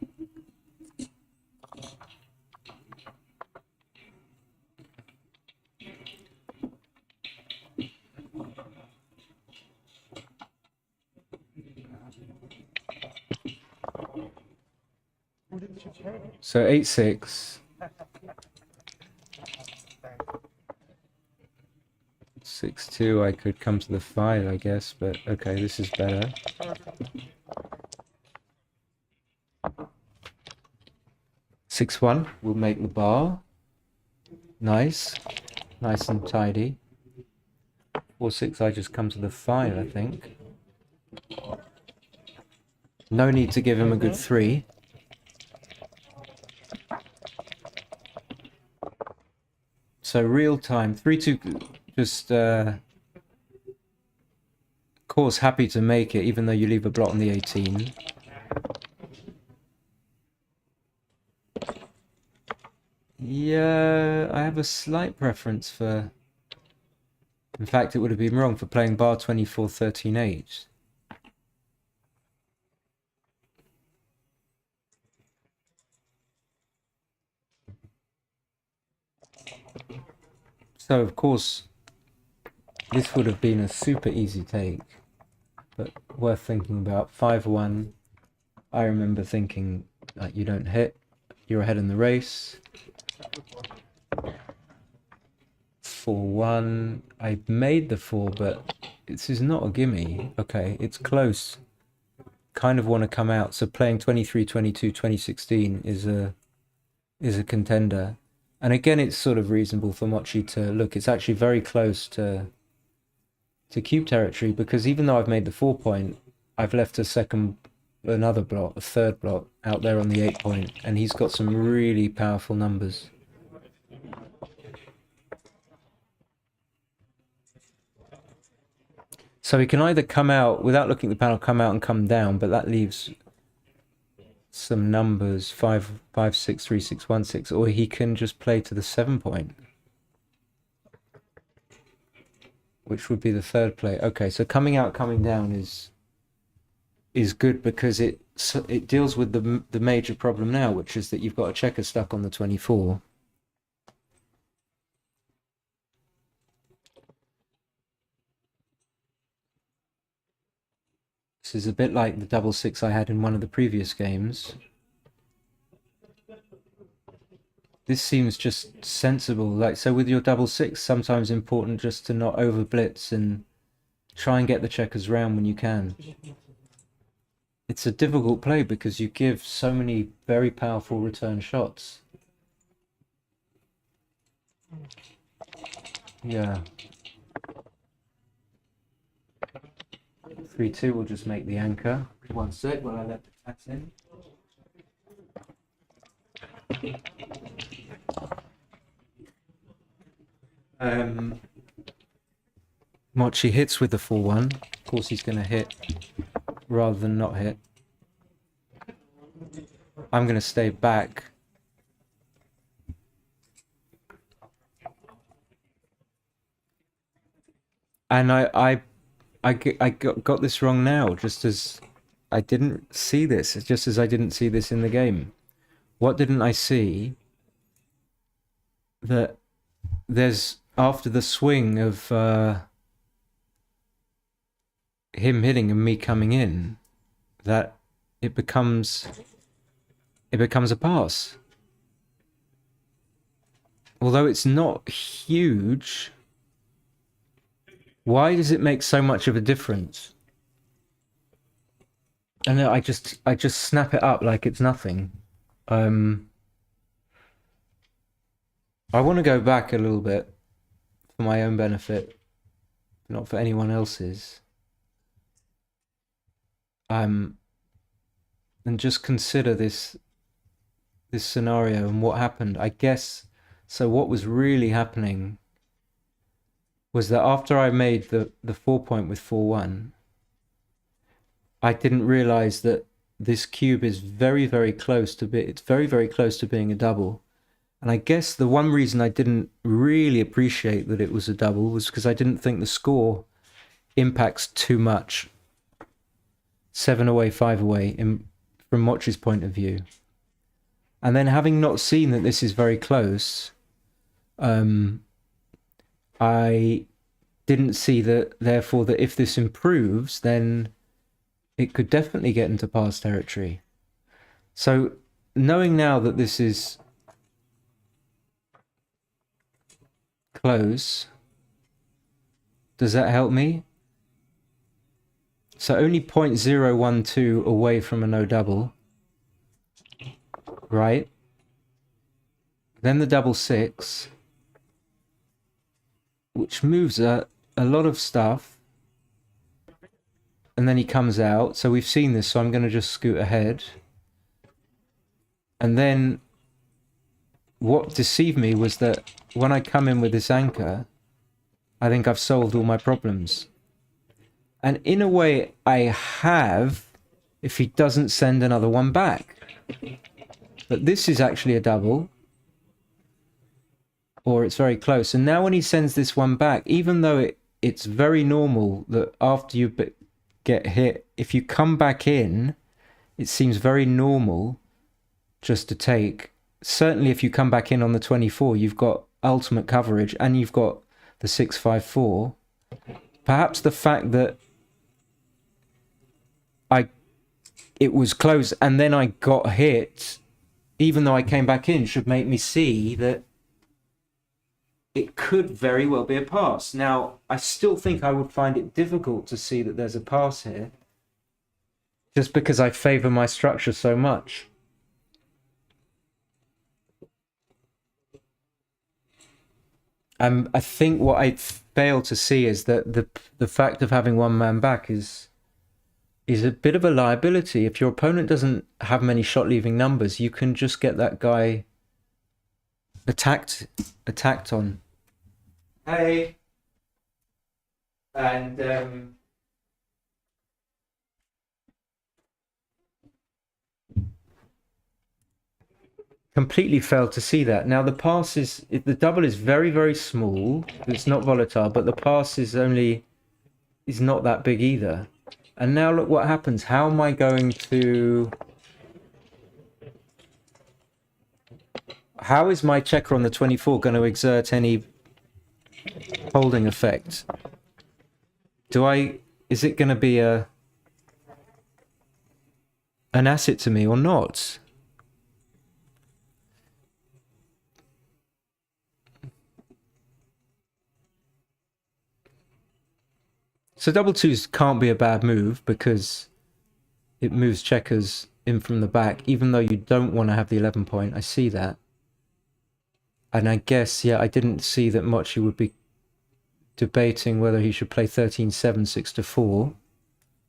So 8-6. 6-2, I could come to the 5, I guess, but okay, this is better. Six one will make the bar. Nice. Nice and tidy. 4-6, I just come to the 5, I think. No need to give him a good 3. So real time, 3-2, just, of course, happy to make it, even though you leave a blot on the 18. Yeah, I have a slight preference for... In fact, it would have been wrong for playing bar 24, 13, 8. So, of course, this would have been a super easy take, but worth thinking about. 5-1, I remember thinking, like, you don't hit, you're ahead in the race. 4-1, I made the 4, but this is not a gimme. Okay, it's close. Kind of want to come out, so playing 23, 22, 2016 is a contender. And again, it's sort of reasonable for Mochy to look. It's actually very close to cube territory, because even though I've made the 4 point, I've left another block, a third block out there on the 8 point, and he's got some really powerful numbers. So he can either come out, without looking at the panel, come out and come down, but that leaves some numbers, 5, 5, 6, 3, 6, 1, 6, or he can just play to the 7 point, which would be the third play. Okay, so coming out, coming down is good, because it deals with the major problem now, which is that you've got a checker stuck on the 24. This is a bit like the double 6 I had in one of the previous games. This seems just sensible. Like, so with your double 6, sometimes important just to not over blitz and try and get the checkers round when you can. It's a difficult play because you give so many very powerful return shots. Yeah. 3-2 will just make the anchor. 1 sec while I let the cats in. Mochy hits with the 4-1. Of course he's going to hit rather than not hit. I'm going to stay back. And I got this wrong now, just as I didn't see this, just as I didn't see this in the game. What didn't I see? That there's, after the swing of him hitting and me coming in, that it becomes a pass. Although it's not huge, why does it make so much of a difference? And I just snap it up like it's nothing. I want to go back a little bit for my own benefit, not for anyone else's. And just consider this scenario and what happened. I guess, so what was really happening was that after I made the 4 point with 4-1, I didn't realize that this cube is very, very close to it's very, very close to being a double. And I guess the one reason I didn't really appreciate that it was a double was because I didn't think the score impacts too much. 7 away, 5 away, from Mochy's point of view. And then, having not seen that this is very close, I didn't see that, therefore, that if this improves, then it could definitely get into pass territory. So, knowing now that this is close, does that help me? So only 0.012 away from a no double, right? Then the double 6, which moves a lot of stuff. And then he comes out. So we've seen this, so I'm going to just scoot ahead. And then what deceived me was that when I come in with this anchor, I think I've solved all my problems. And in a way, I have, if he doesn't send another one back. But this is actually a double. Or it's very close. And now when he sends this one back, even though it's very normal that after you get hit, if you come back in, it seems very normal just to take. Certainly if you come back in on the 24, you've got ultimate coverage and you've got the 6-5-4. Perhaps the fact that it was close and then I got hit, even though I came back in, should make me see that it could very well be a pass. Now, I still think I would find it difficult to see that there's a pass here, just because I favour my structure so much. I think what I fail to see is that the fact of having one man back is a bit of a liability. If your opponent doesn't have many shot leaving numbers, you can just get that guy attacked on. Hey, and completely failed to see that. Now the pass is the double is very, very small. It's not volatile, but the pass is not that big either. And now look what happens. How am I going to? How is my checker on the 24 going to exert any holding effect? Is it going to be an asset to me or not? So double twos can't be a bad move because it moves checkers in from the back, even though you don't want to have the 11 point. I see that. And I guess, yeah, I didn't see that Mochy would be debating whether he should play 13-7, 6-4.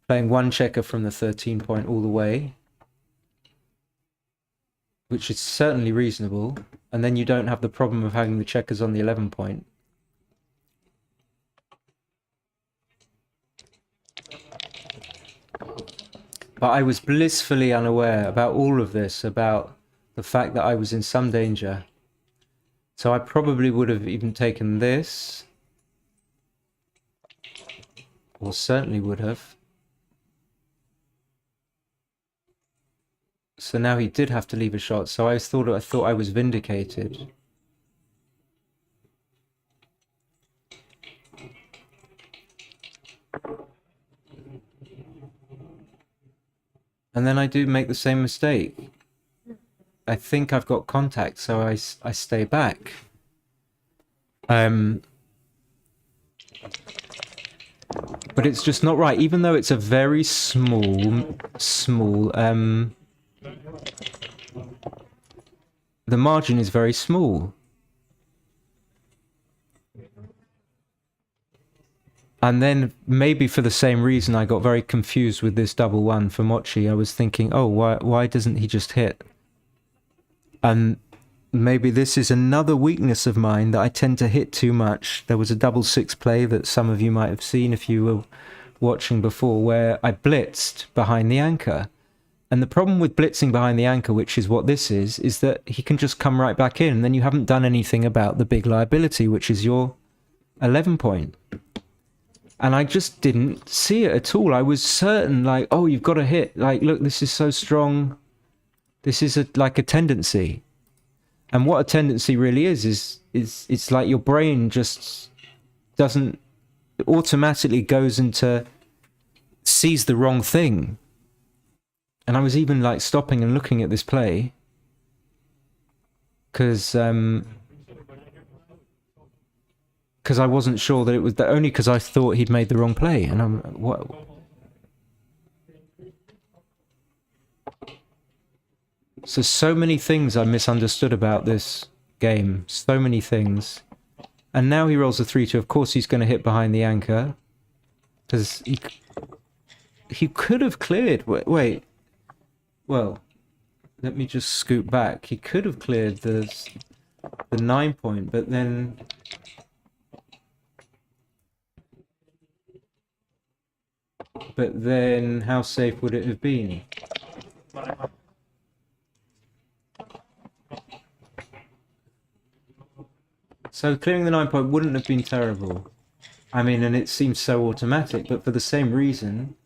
Playing one checker from the 13 point all the way, which is certainly reasonable. And then you don't have the problem of having the checkers on the 11 point. But I was blissfully unaware about all of this, about the fact that I was in some danger. So I probably would have even taken this. Or certainly would have. So now he did have to leave a shot. So I thought I was vindicated. And then I do make the same mistake. I think I've got contact, so I stay back. But it's just not right, even though it's a very small, the margin is very small. And then maybe for the same reason I got very confused with this double one for Mochy. I was thinking, oh, why doesn't he just hit? And maybe this is another weakness of mine, that I tend to hit too much. There was a double six play that some of you might have seen if you were watching before, where I blitzed behind the anchor. And the problem with blitzing behind the anchor, which is what this is that he can just come right back in, and then you haven't done anything about the big liability, which is your 11 point. And I just didn't see it at all. I was certain, like, oh, you've got to hit. Like, look, this is so strong. This is like a tendency. And what a tendency really is it's like your brain just doesn't, automatically goes into, sees the wrong thing. And I was even like stopping and looking at this play. Because I wasn't sure that it was only because I thought he'd made the wrong play. And I'm, what? So many things I misunderstood about this game. So many things. And now he rolls a 3-2. Of course he's going to hit behind the anchor. Because he could have cleared. Wait. Well, let me just scoot back. He could have cleared the 9 point, but then... But then, how safe would it have been? So clearing the 9 point wouldn't have been terrible. I mean, and it seems so automatic, but for the same reason,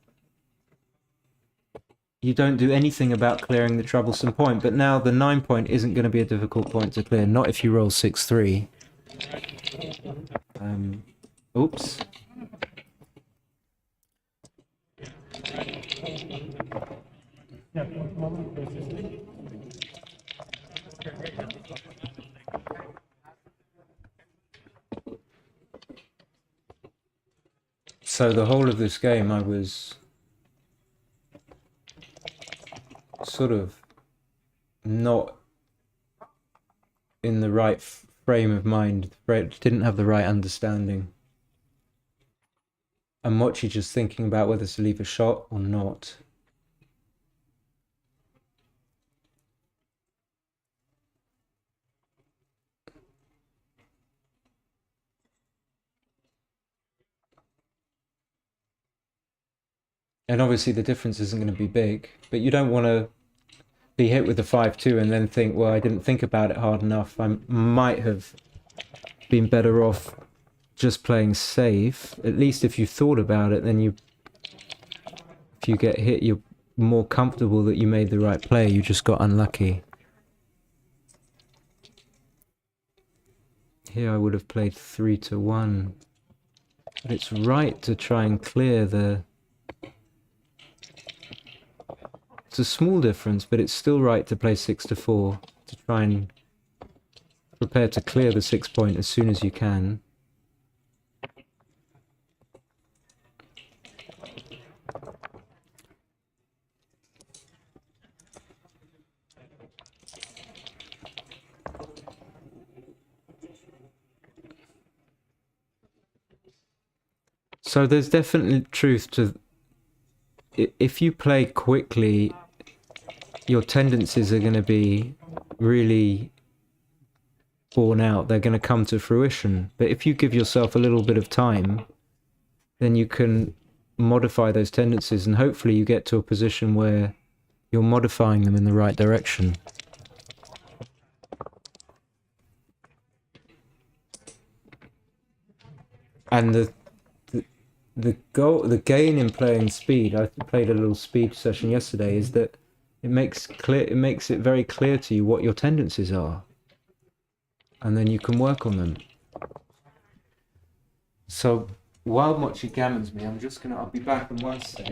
you don't do anything about clearing the troublesome point. But now the 9 point isn't going to be a difficult point to clear, not if you roll 6-3. Oops. So the whole of this game I was sort of not in the right frame of mind, didn't have the right understanding. And Mochy just thinking about whether to leave a shot or not. And obviously the difference isn't going to be big, but you don't want to be hit with the 5-2 and then think, well, I didn't think about it hard enough. I might have been better off just playing safe. At least if you thought about it, then if you get hit, you're more comfortable that you made the right play. You just got unlucky. Here I would have played 3-1. But it's right to try and clear the... It's a small difference, but it's still right to play 6-4 to try and prepare to clear the 6 point as soon as you can. So there's definitely truth to... If you play quickly, your tendencies are going to be really borne out. They're going to come to fruition. But if you give yourself a little bit of time, then you can modify those tendencies, and hopefully you get to a position where you're modifying them in the right direction. And the gain in playing speed, I played a little speed session yesterday, is that it makes it very clear to you what your tendencies are, and then you can work on them. So while Mochy gammons me, I'll be back in 1 sec.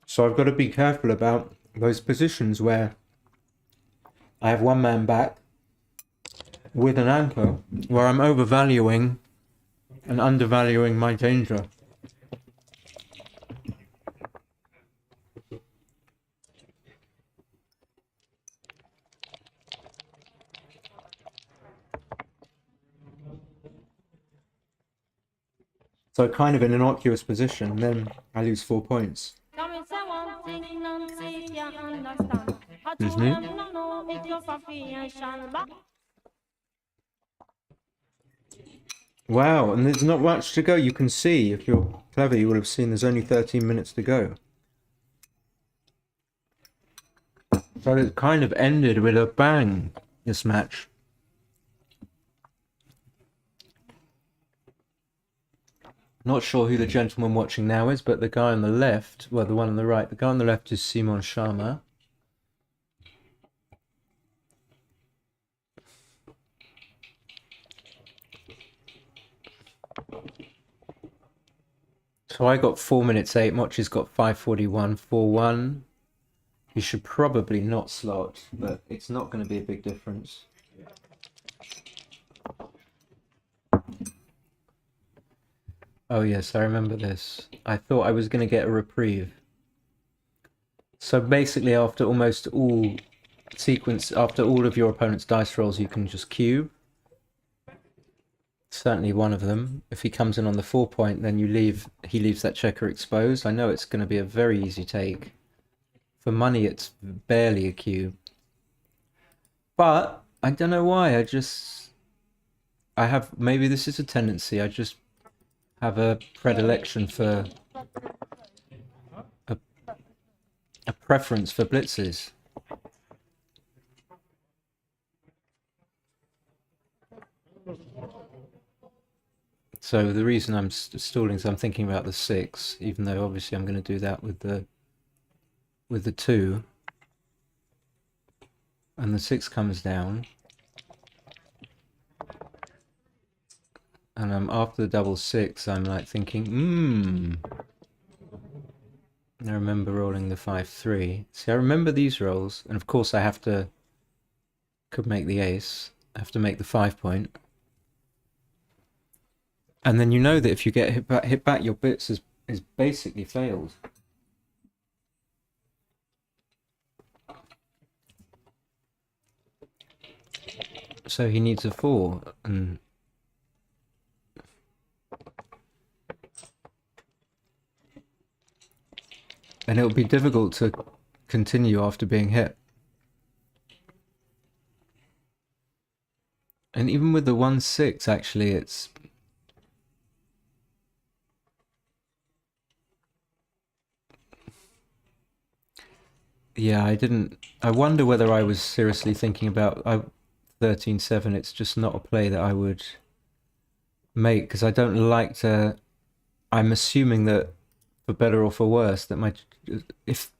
So I've got to be careful about those positions where I have one man back with an anchor, where I'm overvaluing and undervaluing my danger. So kind of an innocuous position, then I lose 4 points. Excuse me. Wow, and there's not much to go. You can see, if you're clever, you would have seen there's only 13 minutes to go. So it kind of ended with a bang, this match. Not sure who the gentleman watching now is, but the guy on the left, well, the one on the right, the guy on the left is Simon Sharma. So I got 4 minutes 8, Mochy's got 5:41, 4-1. You should probably not slot, but it's not going to be a big difference. Oh yes, I remember this. I thought I was going to get a reprieve. So basically after almost all after all of your opponent's dice rolls, you can just cube. Certainly one of them. If he comes in on the 4 point, then he leaves that checker exposed. I know it's going to be a very easy take. For money, it's barely a cube. But I don't know why. Maybe this is a tendency. I just have a predilection for a preference for blitzes. So the reason I'm stalling is I'm thinking about the 6, even though obviously I'm going to do that with the 2, and the 6 comes down, and I'm after the double 6. I'm like thinking, I remember rolling the 5-3. See, I remember these rolls, and of course I have to... Could make the ace. I have to make the 5 point. And then you know that if you get hit back, your bits is basically failed. So he needs a 4, and it'll be difficult to continue after being hit. And even with the 1-6, actually, it's... Yeah, I wonder whether I was seriously thinking about 13-7. It's just not a play that I would make, because I don't like to... I'm assuming that, for better or for worse, that if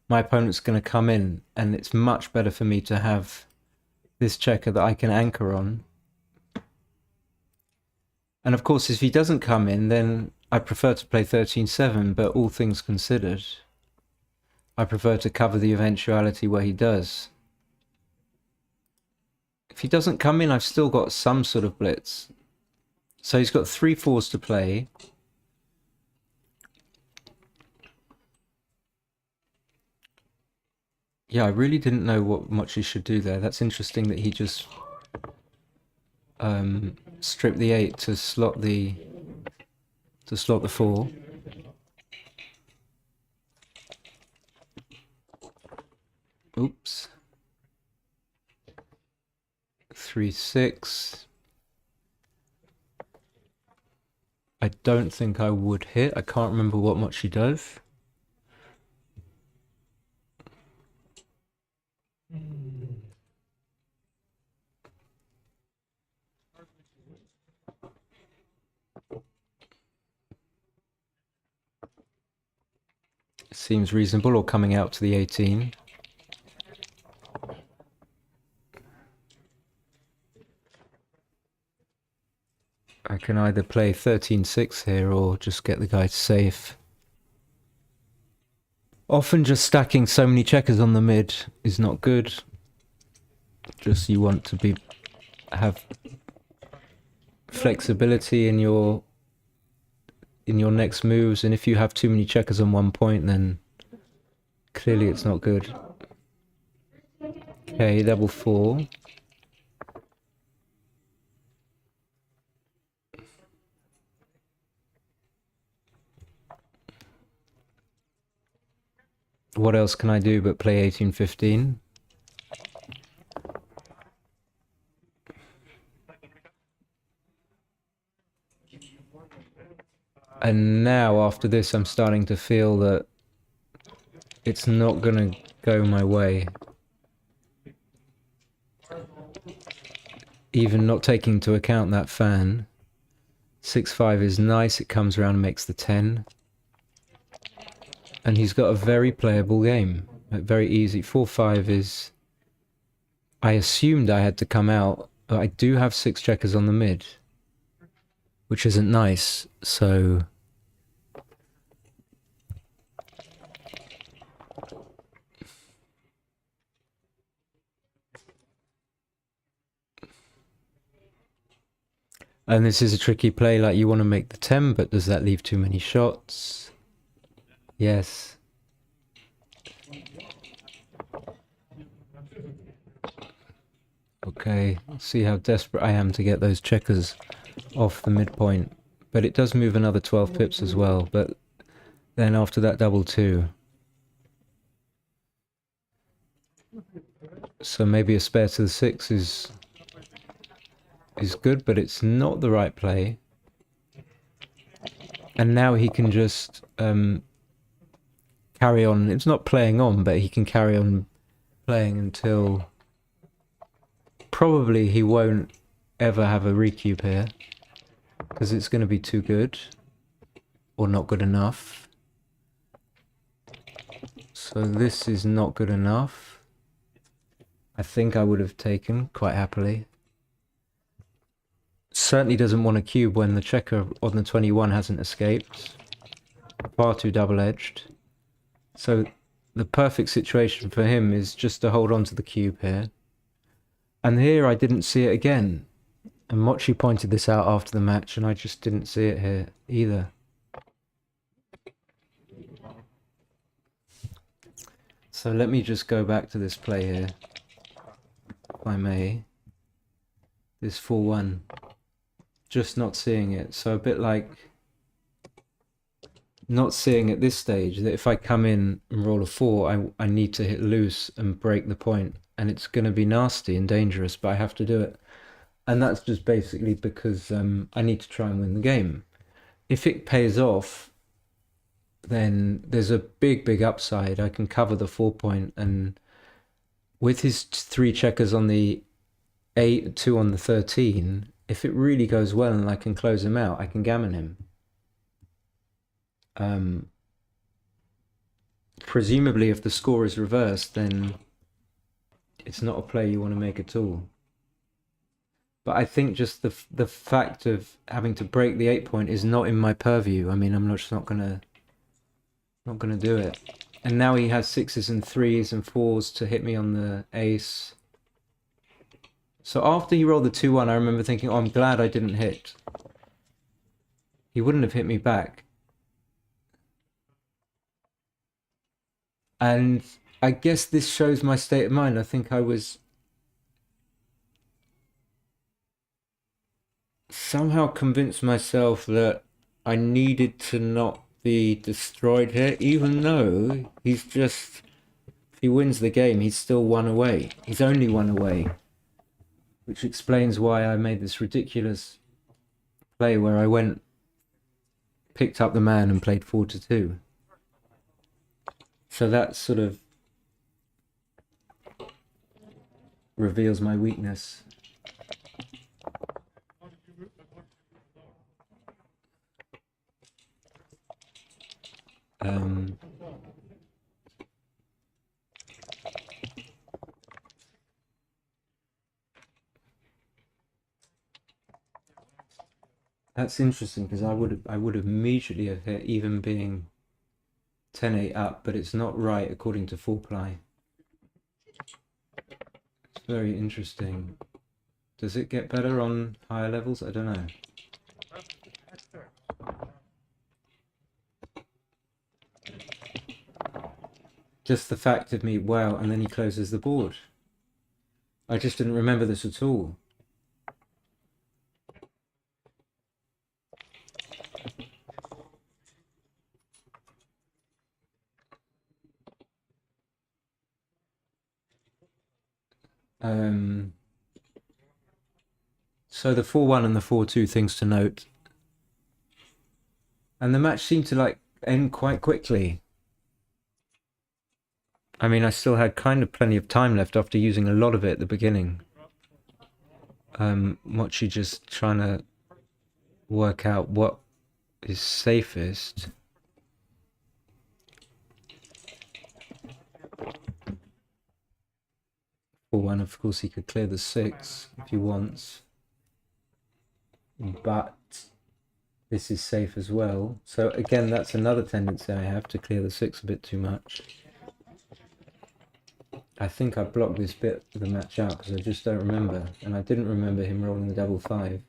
my opponent's going to come in, and it's much better for me to have this checker that I can anchor on. And of course, if he doesn't come in, then I prefer to play 13-7, but all things considered, I prefer to cover the eventuality where he does. If he doesn't come in, I've still got some sort of blitz. So he's got 3 4s to play. Yeah, I really didn't know what Mochy should do there. That's interesting that he just stripped the 8 to slot the 4. Oops. 3-6. I don't think I would hit. I can't remember what Mochy does. Seems reasonable, or coming out to the 18. I can either play 13-6 here or just get the guy safe. Often just stacking so many checkers on the mid is not good. Just you want to have flexibility in your next moves, and if you have too many checkers on one point, then clearly it's not good. Okay, level 4. What else can I do but play 18-15? And now, after this, I'm starting to feel that it's not gonna go my way. Even not taking into account that fan. 6-5 is nice, it comes around and makes the 10. And he's got a very playable game. Very easy. 4-5 is... I assumed I had to come out, but I do have 6 checkers on the mid, which isn't nice, so... And this is a tricky play, like you want to make the 10, but does that leave too many shots? Yes. Okay, let's see how desperate I am to get those checkers off the midpoint. But it does move another 12 pips as well, but then after that double 2. So maybe a spare to the 6 is good, but it's not the right play. And now he can just carry on. It's not playing on, but he can carry on playing until... Probably he won't ever have a recube here, because it's going to be too good, or not good enough. So this is not good enough. I think I would have taken quite happily. Certainly doesn't want a cube when the checker on the 21 hasn't escaped. Far too double-edged. So the perfect situation for him is just to hold on to the cube here. And here I didn't see it again. And Mochy pointed this out after the match, and I just didn't see it here either. So let me just go back to this play here, if I may. This 4-1. Just not seeing it. So a bit like not seeing at this stage that if I come in and roll a 4, I need to hit loose and break the point. And it's going to be nasty and dangerous, but I have to do it. And that's just basically because I need to try and win the game. If it pays off, then there's a big upside. I can cover the 4 point, and with his 3 checkers on the 8, 2 on the 13, if it really goes well and I can close him out, I can gammon him. Presumably, if the score is reversed, then it's not a play you want to make at all. But I think just the fact of having to break the 8 point is not in my purview. I mean, I'm just not gonna do it. And now he has 6s and 3s and 4s to hit me on the ace. So after he rolled the 2-1, I remember thinking, oh, I'm glad I didn't hit. He wouldn't have hit me back. And I guess this shows my state of mind. I think I was somehow convinced myself that I needed to not be destroyed here, even though he's just, if he wins the game, he's still 1 away. He's only 1 away. Which explains why I made this ridiculous play where I went, picked up the man and played 4-2. So that sort of reveals my weakness. That's interesting because I would have immediately have hit even being 10-8 up, but it's not right according to 4-ply. It's very interesting. Does it get better on higher levels? I don't know. Just the fact of me, wow, and then he closes the board. I just didn't remember this at all. So the 4-1 and the 4-2 things to note. And the match seemed to like end quite quickly. I mean, I still had kind of plenty of time left after using a lot of it at the beginning. Mochy just trying to work out what is safest. For 1, of course, he could clear the 6 if he wants. But this is safe as well. So again, that's another tendency I have to clear the 6 a bit too much. I think I blocked this bit of the match out because I just don't remember. And I didn't remember him rolling the double 5.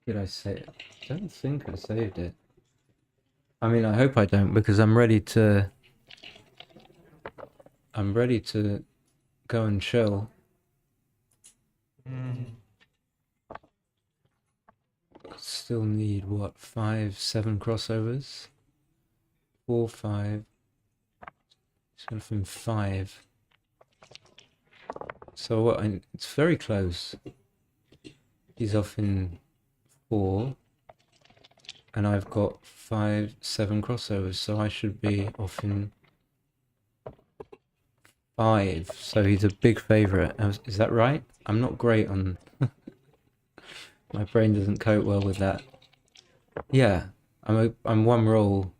Did I save it? I don't think I saved it. I mean, I hope I don't, because I'm ready to go and chill. Still need what, 5, 7 crossovers? 4, 5. It's going from 5. So what? It's very close. He's off in 4, and I've got 5, 7 crossovers, so I should be off in 5. So he's a big favourite. Is that right? I'm not great on. My brain doesn't cope well with that. Yeah, I'm 1 roll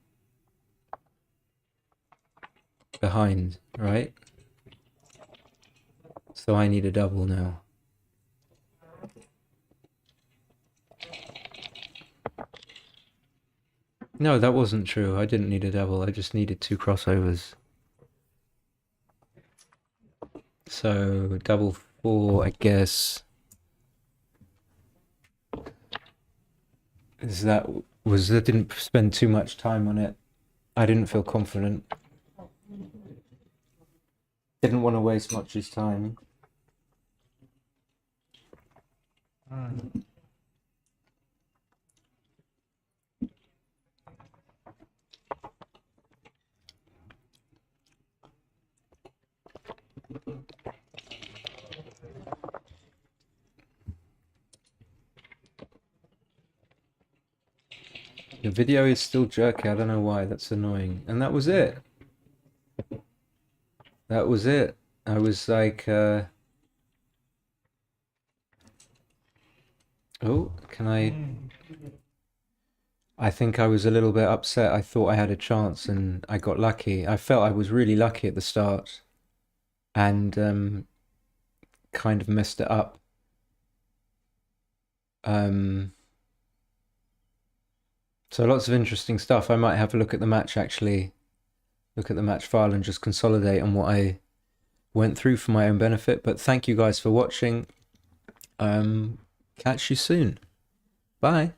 behind, right? So I need a double now. No, that wasn't true. I didn't need a double. I just needed 2 crossovers. So double 4, I guess. I didn't spend too much time on it. I didn't feel confident. Didn't want to waste Mochy's time. The video is still jerky. I don't know why. That's annoying. And that was it. That was it. I was like, oh, can I think I was a little bit upset. I thought I had a chance and I got lucky. I felt I was really lucky at the start and kind of messed it up. So lots of interesting stuff. I might have a look at the match actually. Look at the match file and just consolidate on what I went through for my own benefit. But thank you guys for watching. Catch you soon. Bye.